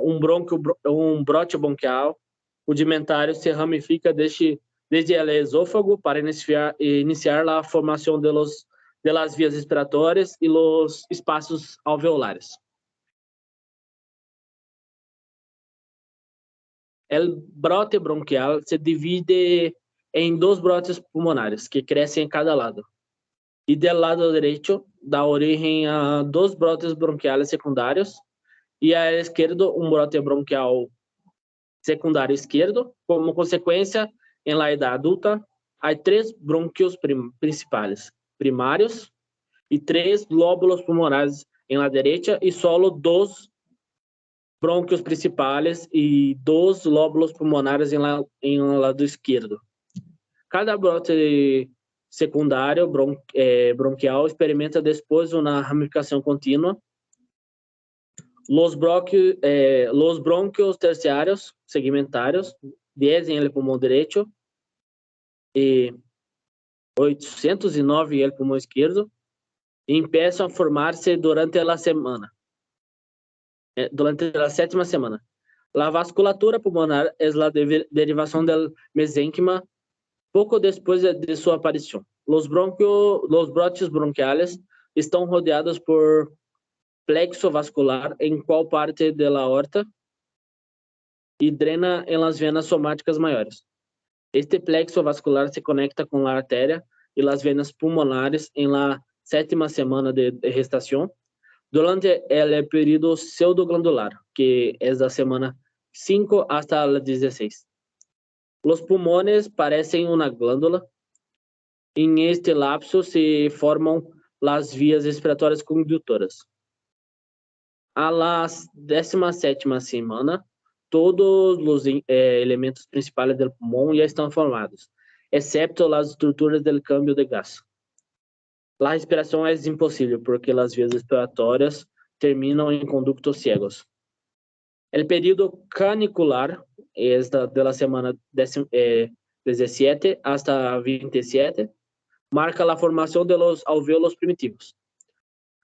um brote bronquial rudimentário se ramifica desde o esôfago para iniciar a formação de las vías respiratórias e los espaços alveolares. O brote bronquial se divide em 2 brotes pulmonares que crescem em cada lado. E do lado direito dá origem a 2 brotes bronquiales secundários e à esquerda brote bronquial secundário esquerdo. Como consequência, em la idade adulta, há 3 brônquios principais primários e 3 lóbulos pulmonares em la direita e solo 2 brônquios principais e 2 lóbulos pulmonares em lado esquerdo. Cada brote secundário bronquial experimenta depois uma ramificação contínua. Los bronquios terciários segmentários, 10 em el pulmão direito e 809 em el pulmão esquerdo, começam a formar-se durante a semana. Durante a 7ª semana. A vasculatura pulmonar é a derivação do mesênquima pouco depois de sua aparição. Os brotes bronquiales estão rodeados por plexo vascular em qual parte da aorta e drena em las venas somáticas maiores. Este plexo vascular se conecta com a artéria e las venas pulmonares em la 7ª semana de gestação, durante o período pseudoglandular, que é da semana 5 hasta la 16. Los pulmones parecen una glándula. En este lapso se forman las vías respiratorias conductoras. A la 17ª semana, todos los elementos principales del pulmón ya están formados, excepto las estructuras del cambio de gas. La respiración es imposible porque las vías respiratorias terminan en conductos ciegos. El periodo canicular es de la semana 17 hasta 27, marca la formación de los alvéolos primitivos.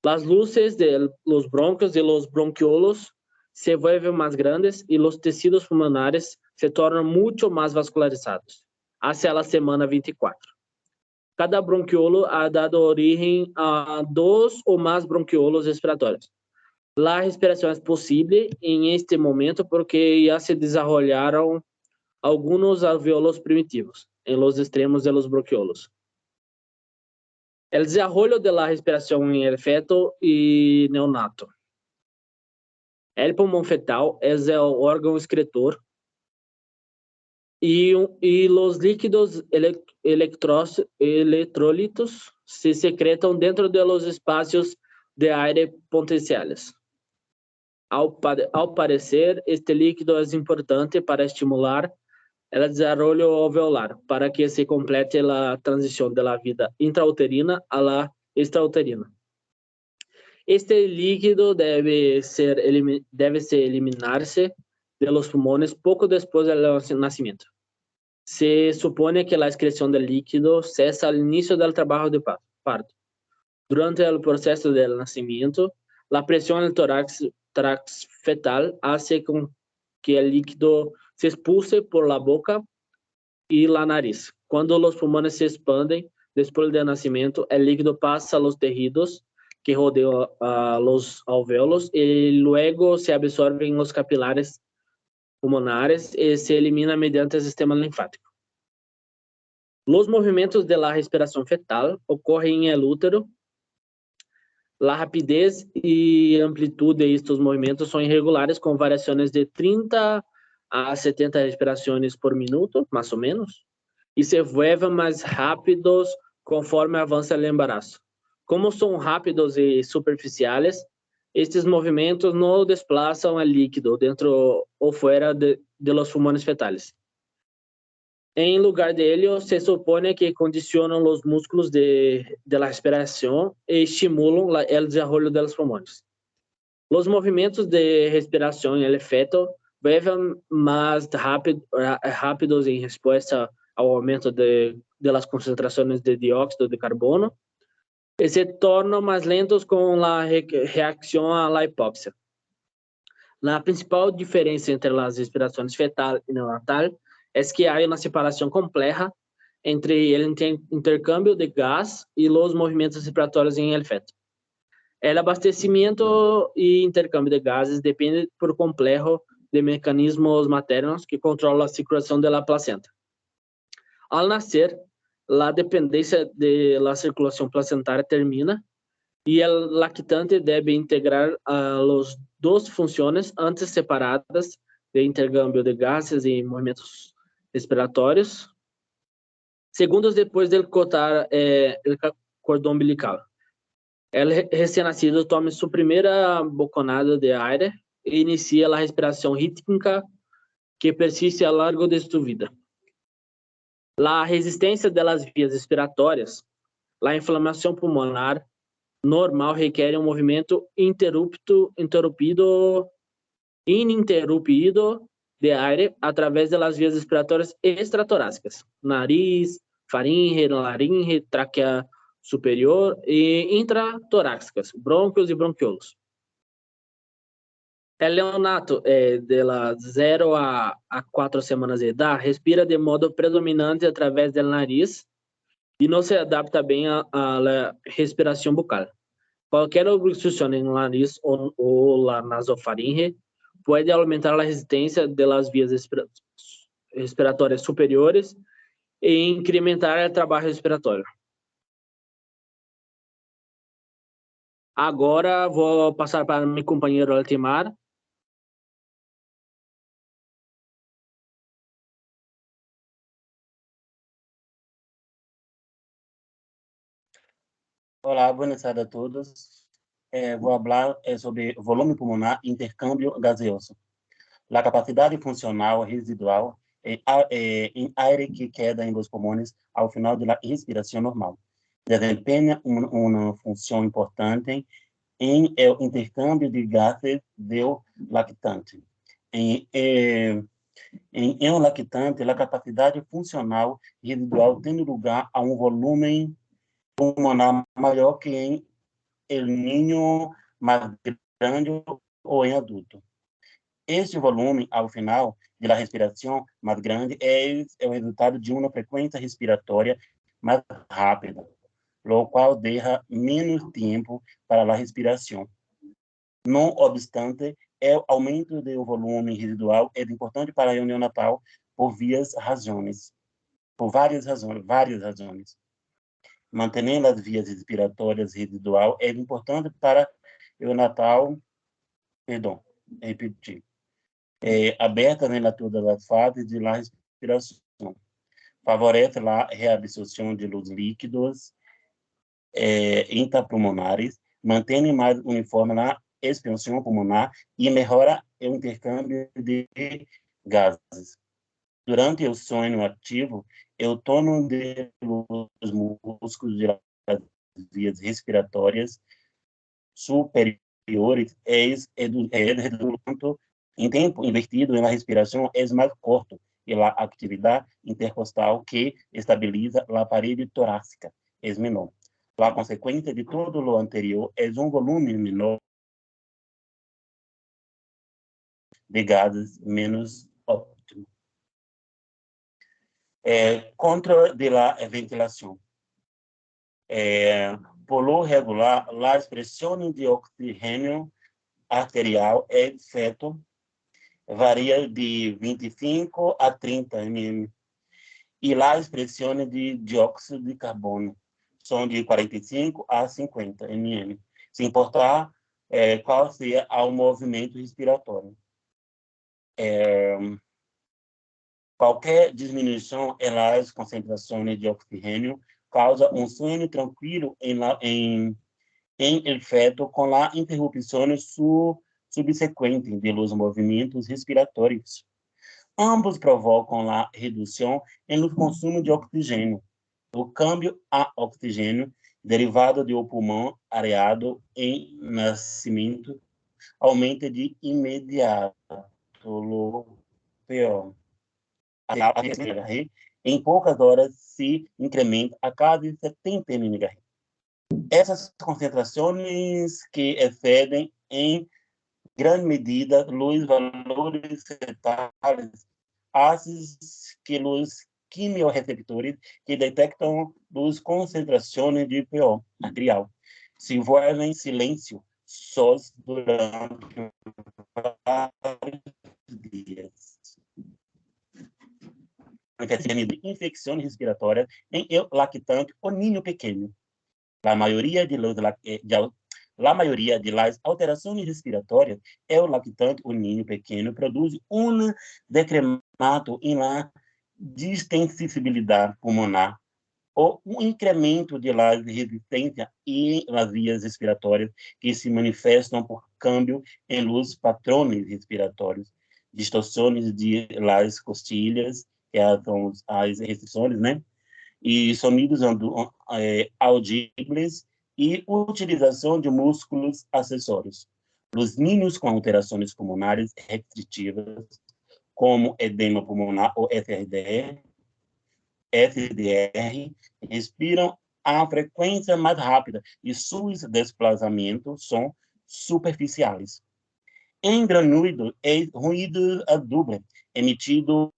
Las luces de los bronquios y los bronquiolos se vuelven más grandes y los tejidos pulmonares se tornan mucho más vascularizados hacia la semana 24. Cada bronquiolo ha dado origen a 2 o más bronquiolos respiratorios. La respiración es posible en este momento porque ya se desarrollaron algunos alvéolos primitivos en los extremos de los bronquiolos. El desarrollo de la respiración en el feto y neonato. El pulmón fetal es el órgano excretor y los líquidos electrolitos se secretan dentro de los espacios de aire potenciales. Al parecer, este líquido es importante para estimular el desarrollo alveolar, para que se complete la transición de la vida intrauterina a la extrauterina. Este líquido debe eliminarse de los pulmones poco después del nacimiento. Se supone que la excreción del líquido cesa al inicio del trabajo de parto. Durante el proceso del nacimiento, la presión en el tórax fetal hace con que el líquido se expulse por la boca y la nariz. Cuando los pulmones se expanden después del nacimiento, el líquido pasa a los tejidos que rodean a los alvéolos y luego se absorbe en los capilares pulmonares y se elimina mediante el sistema linfático. Los movimientos de la respiración fetal ocurren en el útero. La rapidez y amplitud de estos movimientos son irregulares, con variaciones de 30 a 70 respiraciones por minuto, más o menos, y se vuelven más rápidos conforme avanza el embarazo. Como son rápidos y superficiales, estos movimientos no desplazan el líquido dentro o fuera de los pulmones fetales. En lugar de ello, se supone que condicionan los músculos de la respiración y estimulan el desarrollo de los pulmones. Los movimientos de respiración en el feto vuelven más rápidos en respuesta al aumento de las concentraciones de dióxido de carbono y se tornan más lentos con la reacción a la hipoxia. La principal diferencia entre las respiraciones fetal y neonatal es que hay una separación compleja entre el intercambio de gas y los movimientos respiratorios en el feto. El abastecimiento y intercambio de gases depende por completo de mecanismos maternos que controlan la circulación de la placenta. Al nacer, la dependencia de la circulación placentaria termina y el lactante debe integrar las dos funciones antes separadas de intercambio de gases y movimientos respiratorios, segundos después de cortar el cordón umbilical. El recién nacido toma su primera bocanada de aire e inicia la respiración rítmica que persiste a lo largo de su vida. La resistencia de las vías respiratorias, la inflamación pulmonar normal requer un movimiento ininterrumpido de aire a través de las vías respiratorias extratorácicas, nariz, faringe, laringe, tráquea superior e intratorácicas, brônquios e bronquiolos. El neonato de las 0 a 4 semanas de edad respira de modo predominante a través del nariz y no se adapta bien a la respiración bucal. Cualquier obstrucción en la nariz o la nasofaringe puede aumentar la resistencia de las vías respiratorias superiores e incrementar el trabajo respiratório. Agora vou passar para meu companheiro Altimar.
Olá, boa tarde a todos. Vou falar sobre volume pulmonar e intercâmbio gaseoso. A capacidade funcional residual em ar que queda em los pulmões ao final da respiração normal. Desempenha uma função importante em el intercâmbio de gases do lactante. Em um lactante, a capacidade funcional residual tem lugar a um volume pulmonar maior que em el niño mais grande ou em adulto. Este volume, ao final da respiração mais grande, é o resultado de uma frequência respiratória mais rápida, o qual deixa menos tempo para a respiração. Não obstante, o aumento do volume residual é importante para o neonatal por várias razões. Manter as vias respiratórias residual é importante para o natal, aberta em todas as fases de la respiração. Favorece a reabsorção de los líquidos intrapulmonares, mantém mais uniforme a expansão pulmonar e melhora o intercâmbio de gases. Durante o sono ativo, o tono dos músculos das vias respiratórias superiores é reduzido em tempo invertido na respiração é mais curto e a atividade intercostal que estabiliza a parede torácica é menor. A consequência de todo o anterior é um volume menor de gases menos óptimo. Contra de la ventilação. Por lo regular, a expressão de oxigênio arterial é feto varia de 25 a 30 ml. E a expressão de dióxido de carbono são de 45 a 50 ml, sem importar qual seja o movimento respiratório. Qualquer diminuição nas concentrações de oxigênio causa um sono tranquilo em el feto com a interrupção subsequente de los movimentos respiratórios. Ambos provocam a redução no consumo de oxigênio. O câmbio a oxigênio derivado do pulmão areado em nascimento aumenta de imediato o PO. Em poucas horas se incrementa a quase 70 mg. Essas concentrações que excedem em grande medida os valores fetais fazem que os quimiorreceptores que detectam as concentrações de PO arterial se volvem silêncio sós durante vários dias. Infecções respiratórias em el lactante ou niño pequeno. A maioria de las alterações respiratórias é o lactante ou niño pequeno produz um decremento em la distensibilidade pulmonar ou um incremento de la resistência em las vias respiratórias que se manifestam por câmbio em los patrões respiratórios, distorções de las costilhas, que são as restrições, né? E sonidos audíveis e utilização de músculos acessórios. Os niños com alterações pulmonares restritivas, como edema pulmonar ou SDR, respiram a frequência mais rápida e seus desplazamentos são superficiais. Em granudo, é ruído duplo emitido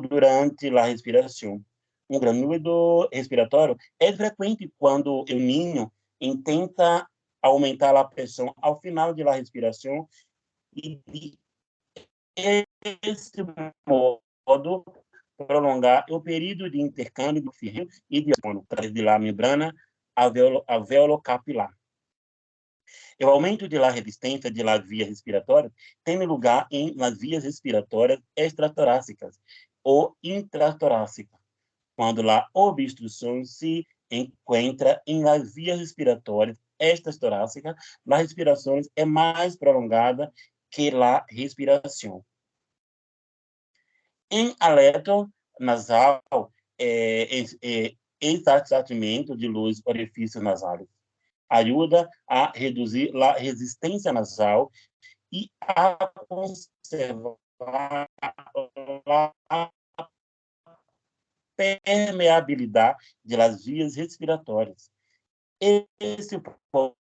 durante a respiração. Um granudo respiratório é frequente quando o niño intenta aumentar a pressão ao final da respiração e, desse modo, prolongar o período de intercâmbio de oxigênio e de oxigênio através da membrana alveolo-capilar. O aumento da resistência das vias respiratórias tem lugar nas vias respiratórias extratorácicas ou intratorácicas, quando a obstrução se encontra em las vias respiratórias estas torácicas, a respiração é mais prolongada que a respiração. Em haleto nasal, extratimento de luz orifícios nasais ajuda a reduzir a resistência nasal e a conservar a permeabilidade das vias respiratórias. Esse pode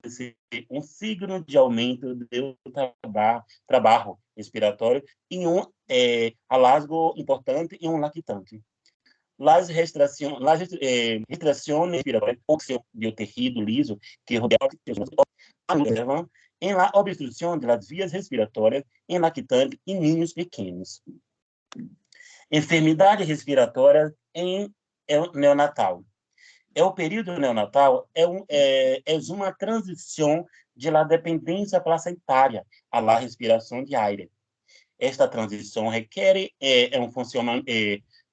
ser um signo de aumento do trabalho respiratório em hallazgo importante em lactante. Las restrições respiratórias do tecido liso que rodeia levam em la obstrução das vias respiratórias em lactante e ninhos pequenos. Enfermidade respiratória em neonatal. O período neonatal é uma transição de la dependência placentária à la respiração de ar. Esta transição requer um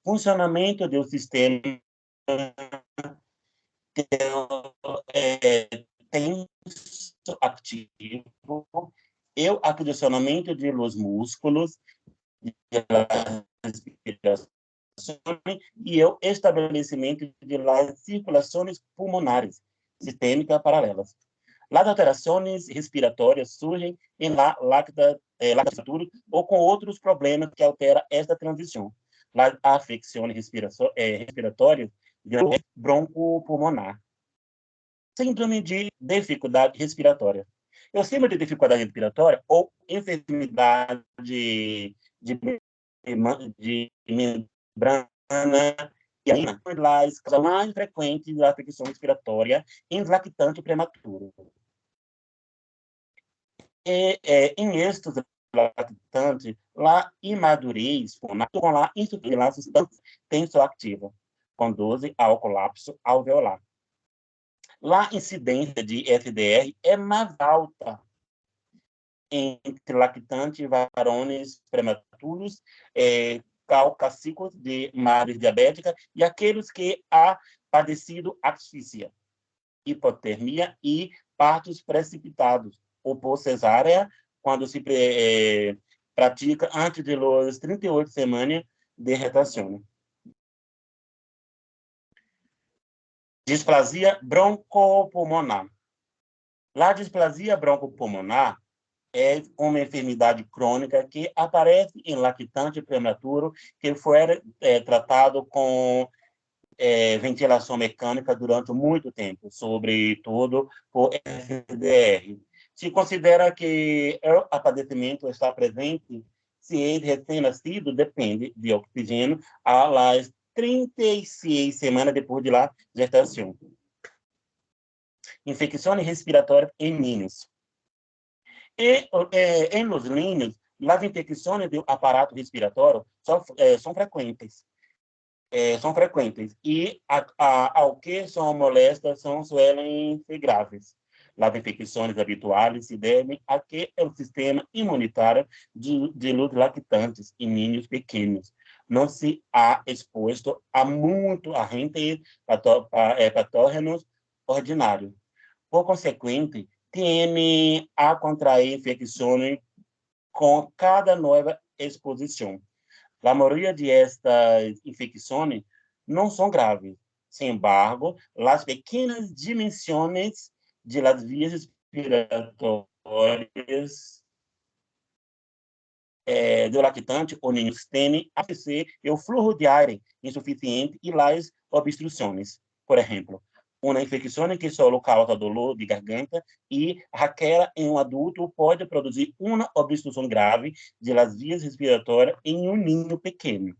funcionamento do sistema tenso ativo e o acondicionamento de los músculos de la respiração e o estabelecimento de las circulações pulmonares sistêmicas paralelas. As alterações respiratórias surgem em lactatura ou com outros problemas que alteram esta transição. As afecções respiratórias broncopulmonar. Síndrome de dificuldade respiratória. O síndrome de dificuldade respiratória ou enfermidade de membrana e ainda as causas mais frequentes da afecção respiratória em lactante prematuro. Em estes lactantes, a imadurez com a insuficiência substância tensoativa conduz ao colapso alveolar. A incidência de FDR é mais alta entre lactantes varões prematuros, caucásicos de madres diabéticas e aqueles que há padecido asfixia, hipotermia e partos precipitados, ou por cesárea, quando se pratica antes de los 38 semanas de gestação. Displasia broncopulmonar. A displasia broncopulmonar é uma enfermidade crônica que aparece em lactante prematuro que foi tratado com ventilação mecânica durante muito tempo, sobretudo por FDR. Se considera que o padecimento está presente se ele recém-nascido depende de oxigênio às 36 semanas depois de la gestação. Infecções respiratórias em niños. Em los niños, as infecções do aparato respiratório são frequentes. E ao que são molestas suelen ser graves. As infecções habituais se devem a que o sistema imunitário de los lactantes e niños pequenos não se ha exposto a muito agentes patógenos ordinários. Por consequente, teme a contrair infecções com cada nova exposição. A maioria de estas infecções não são graves. Sin embargo, as pequenas dimensões de las vias respiratórias do lactante ou niños tendem a ser o fluxo de ar insuficiente e as obstruções. Por exemplo, uma infecção que só causa dolor de garganta e aquela em um adulto pode produzir uma obstrução grave de las vias respiratórias em um niño pequeno.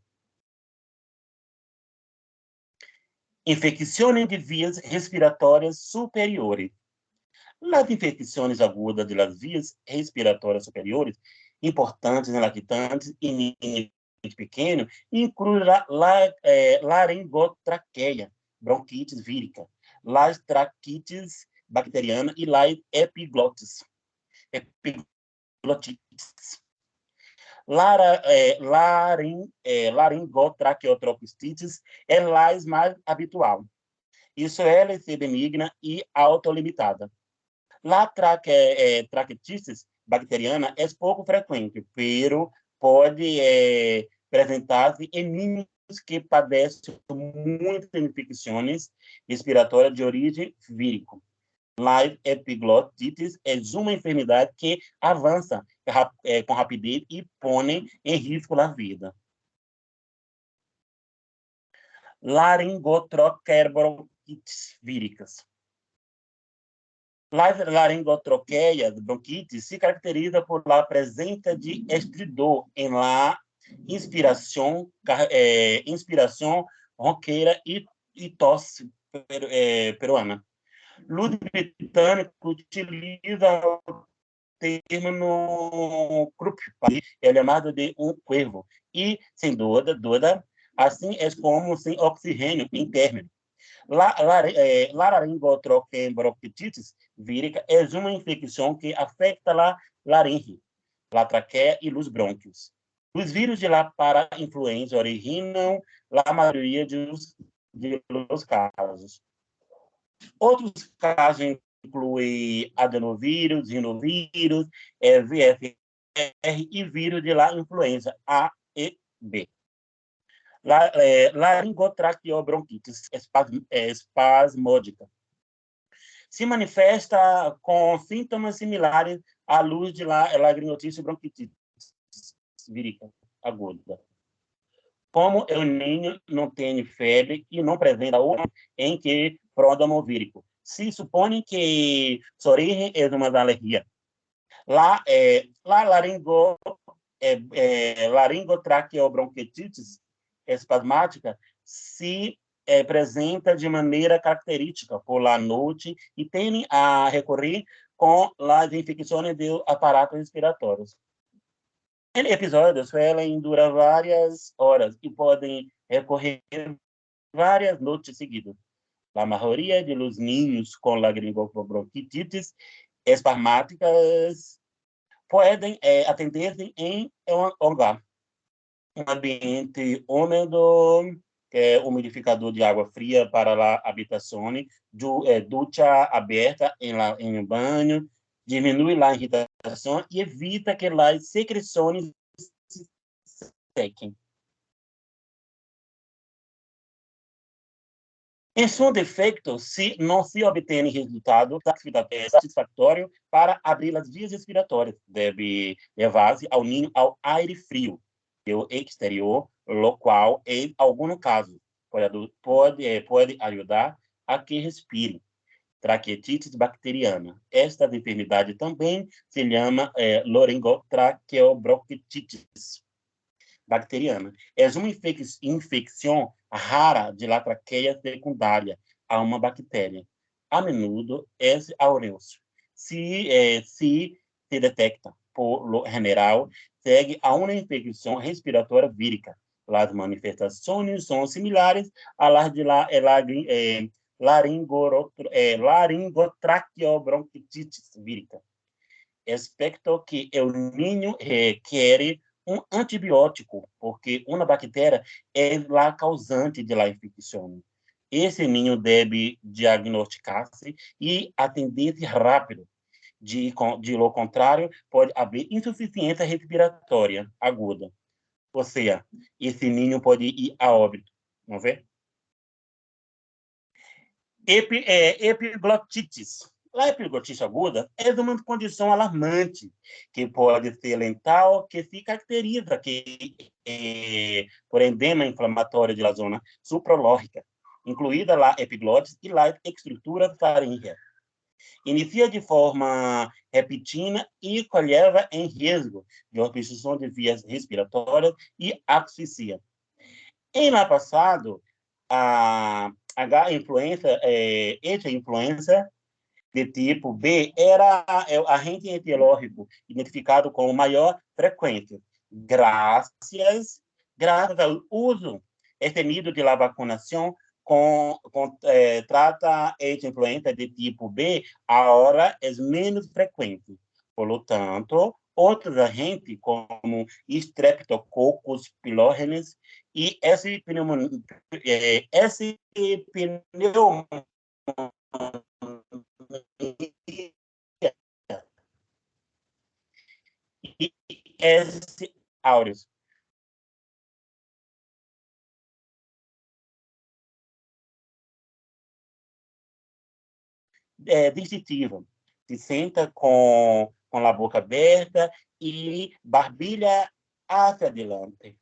Infecções de vias respiratórias superiores. As infecções agudas de las vias respiratórias superiores, importantes em lactantes e niños pequenos, incluem laringotraqueia, bronquites vírica, las traquites bacteriana e las epiglotites. Laringotraqueotropistitis é a mais habitual. Isso ela ser benigna e autolimitada. La traqueotitis bacteriana é pouco frequente, pero pode apresentar-se em niños que padecem muitas infecções respiratórias de origem vírica. La epiglotitis é uma enfermidade que avança com rapidez e põe em risco a vida. Laringotroqueobronquites víricas. Las laringotroqueias bronquites se caracteriza por la presença de estridor em la inspiração ronqueira e tosse peruana. Luz britânico utiliza o termo no grupo, é chamado de cuervo, e, sem dúvida, assim é como sem oxigênio interno. Laringotroqueobronquitis vírica é uma infecção que afeta a laringe, a traqueia e os brônquios. Os vírus de la para-influenza originam a maioria dos casos. Outros casos incluem adenovírus, rinovírus, VFR e vírus de la influenza A e B. Laringotraqueobronquitis espasmódica se manifesta com sintomas similares à luz de laringotítis bronquitis vírica aguda. Como o ninho não tem febre e não apresenta o em que pródromo vírico, se supõe que sua origem é uma alergia. Laringotraqueobronquitis espasmática se apresenta de maneira característica por la noite e tende a recorrer com as infecções do aparato respiratório. Em episódios suelen durar várias horas e podem recorrer várias noites seguidas. A maioria dos niños com laringoproquitis espasmáticas podem atender-se em um lugar, um ambiente úmido, umidificador de água fria para a habitação, ducha aberta em um banho, diminui a irritação e evita que as secreções se sequem. Em seu defeito, se não se obtém resultado satisfatório para abrir as vias respiratórias, deve levar-se ao ninho ao aire frio do exterior, o qual, em algum caso, pode ajudar a que respire. Traqueotitis bacteriana. Esta enfermidade também se chama laringotraqueobronquitis bacteriana. É uma infecção rara de la traqueia secundária a uma bactéria. A menudo é aureus. Se detecta, por lo general, segue a uma infecção respiratória vírica. As manifestações são similares às de laringotraqueobronquitis vírica, excepto que o ninho requer um antibiótico, porque uma bactéria é a causante da infecção. Esse ninho deve diagnosticar-se e atender-se rápido. De lo contrário, pode haver insuficiência respiratória aguda. Ou seja, esse ninho pode ir a óbito. Vamos ver? Epiglotitis. A epiglotite aguda é uma condição alarmante, que pode ser lental, que se caracteriza por edema inflamatório da zona supralórrica, incluída a epiglotite e a estrutura faríngea. Inicia de forma repentina e leva em risco de obstrução de vias respiratórias e asfixia. Em lá passado, a H-influenza, influenza de tipo B era o agente etiológico identificado com maior frequência, graças ao uso extendido de vacunação trata H-influenza de tipo B, agora é menos frequente. Por lo tanto, outros agentes, como Streptococcus pylorhinis e pneumonia e S. aureus. Distintivo. Se senta com a boca aberta e barbilha hacia adelante.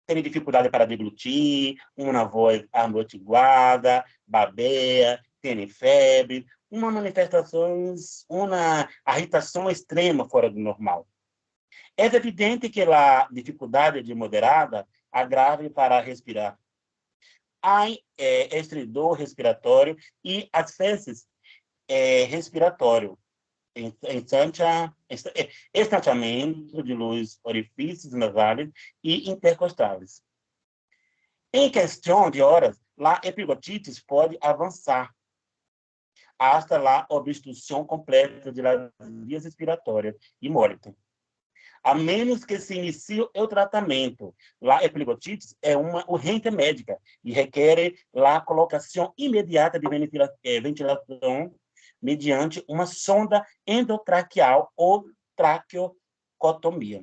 Tem dificuldade para deglutir, uma voz amortiguada, babeia, tem febre, uma irritação extrema fora do normal. É evidente que a dificuldade de moderada agrave para respirar. Há estridor respiratório e acessos respiratório, estanchamento de luz orifícios nasais e intercostais. Em questão de horas, a epiglotitis pode avançar hasta a obstrução completa das vias respiratórias e morte. A menos que se inicie o tratamento. A epiglotitis é uma urgência médica e requer a colocação imediata de ventilação mediante uma sonda endotraqueal ou traqueotomia.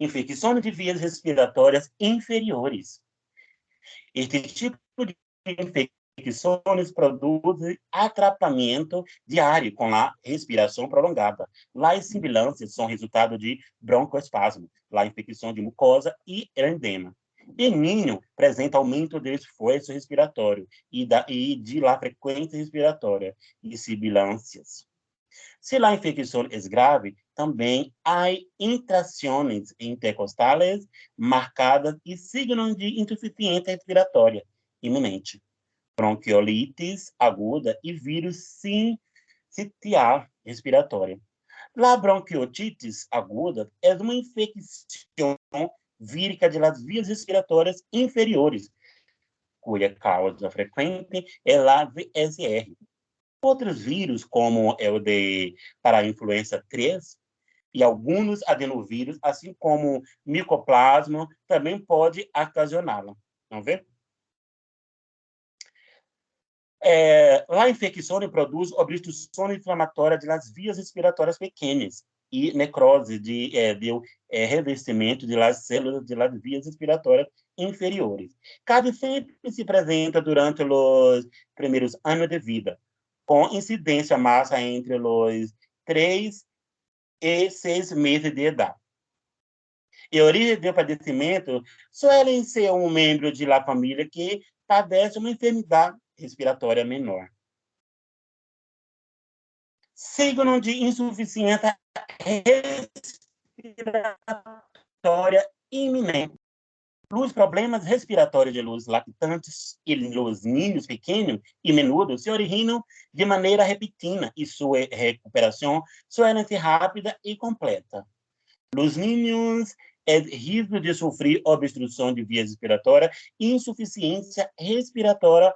Infecções de vias respiratórias inferiores. Este tipo de infecções produzem atrapamento diário com a respiração prolongada. As sibilâncias são resultado de broncoespasmo, a infecção de mucosa e edema. Em ninho, apresenta aumento do esforço respiratório e de la frequência respiratória e sibilâncias. Se a infecção é grave, também há intrações intercostais marcadas e signos de insuficiência respiratória iminente, bronquiolitis aguda e vírus sincitial respiratória. A bronquiolitis aguda é uma infecção vírica de las vias respiratórias inferiores, cuja causa frequente é a VSR. Outros vírus, como é o para a influenza 3 e alguns adenovírus, assim como micoplasma, também pode ocasioná-la. Vamos ver? A infecção produz obstrução inflamatória das vias respiratórias pequenas e necrose de revestimento das células das vias respiratórias inferiores. Caso sempre se apresenta durante os primeiros anos de vida, com incidência massa entre os 3 e 6 meses de idade. E a origem do padecimento suele ser um membro de la família que padece uma enfermidade respiratória menor. Signo de insuficiência respiratória iminente. Os problemas respiratórios de los lactantes e los niños pequenos e menudos se originam de maneira repentina e sua recuperação suele ser rápida e completa. Los niños risco de sofrer obstrução de via respiratória e insuficiência respiratória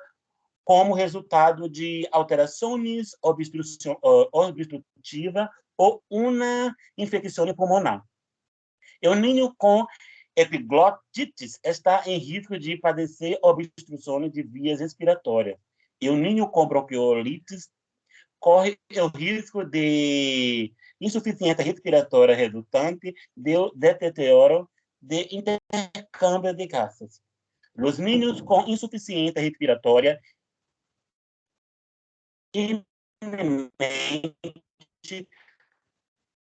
como resultado de alterações obstrutivas ou uma infecção pulmonar. O niño com epiglotitis está em risco de padecer obstruções de vias respiratórias. E o niño com bronquiolitis corre o risco de insuficiência respiratória resultante do deterioro de intercâmbio de gases. Os niños com insuficiência respiratória iminente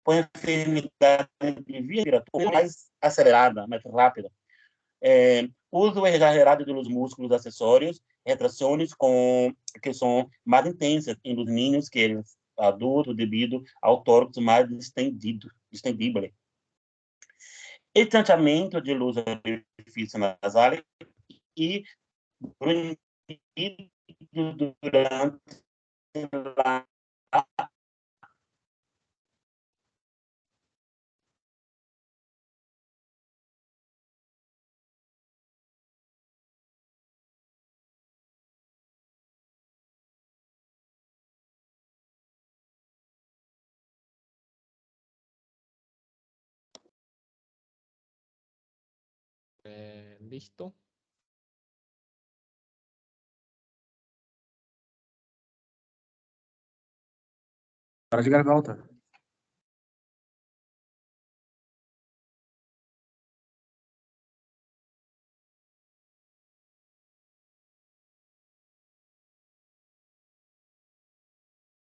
com enfermidade de via respiratória mais acelerada, mais rápida. Uso exagerado dos músculos acessórios, retrações que são mais intensas em los niños que os adultos devido ao tórax mais distendido. Estanchamento de luz orifício nasal e durante a
Listo.
Para de gravar, Walter.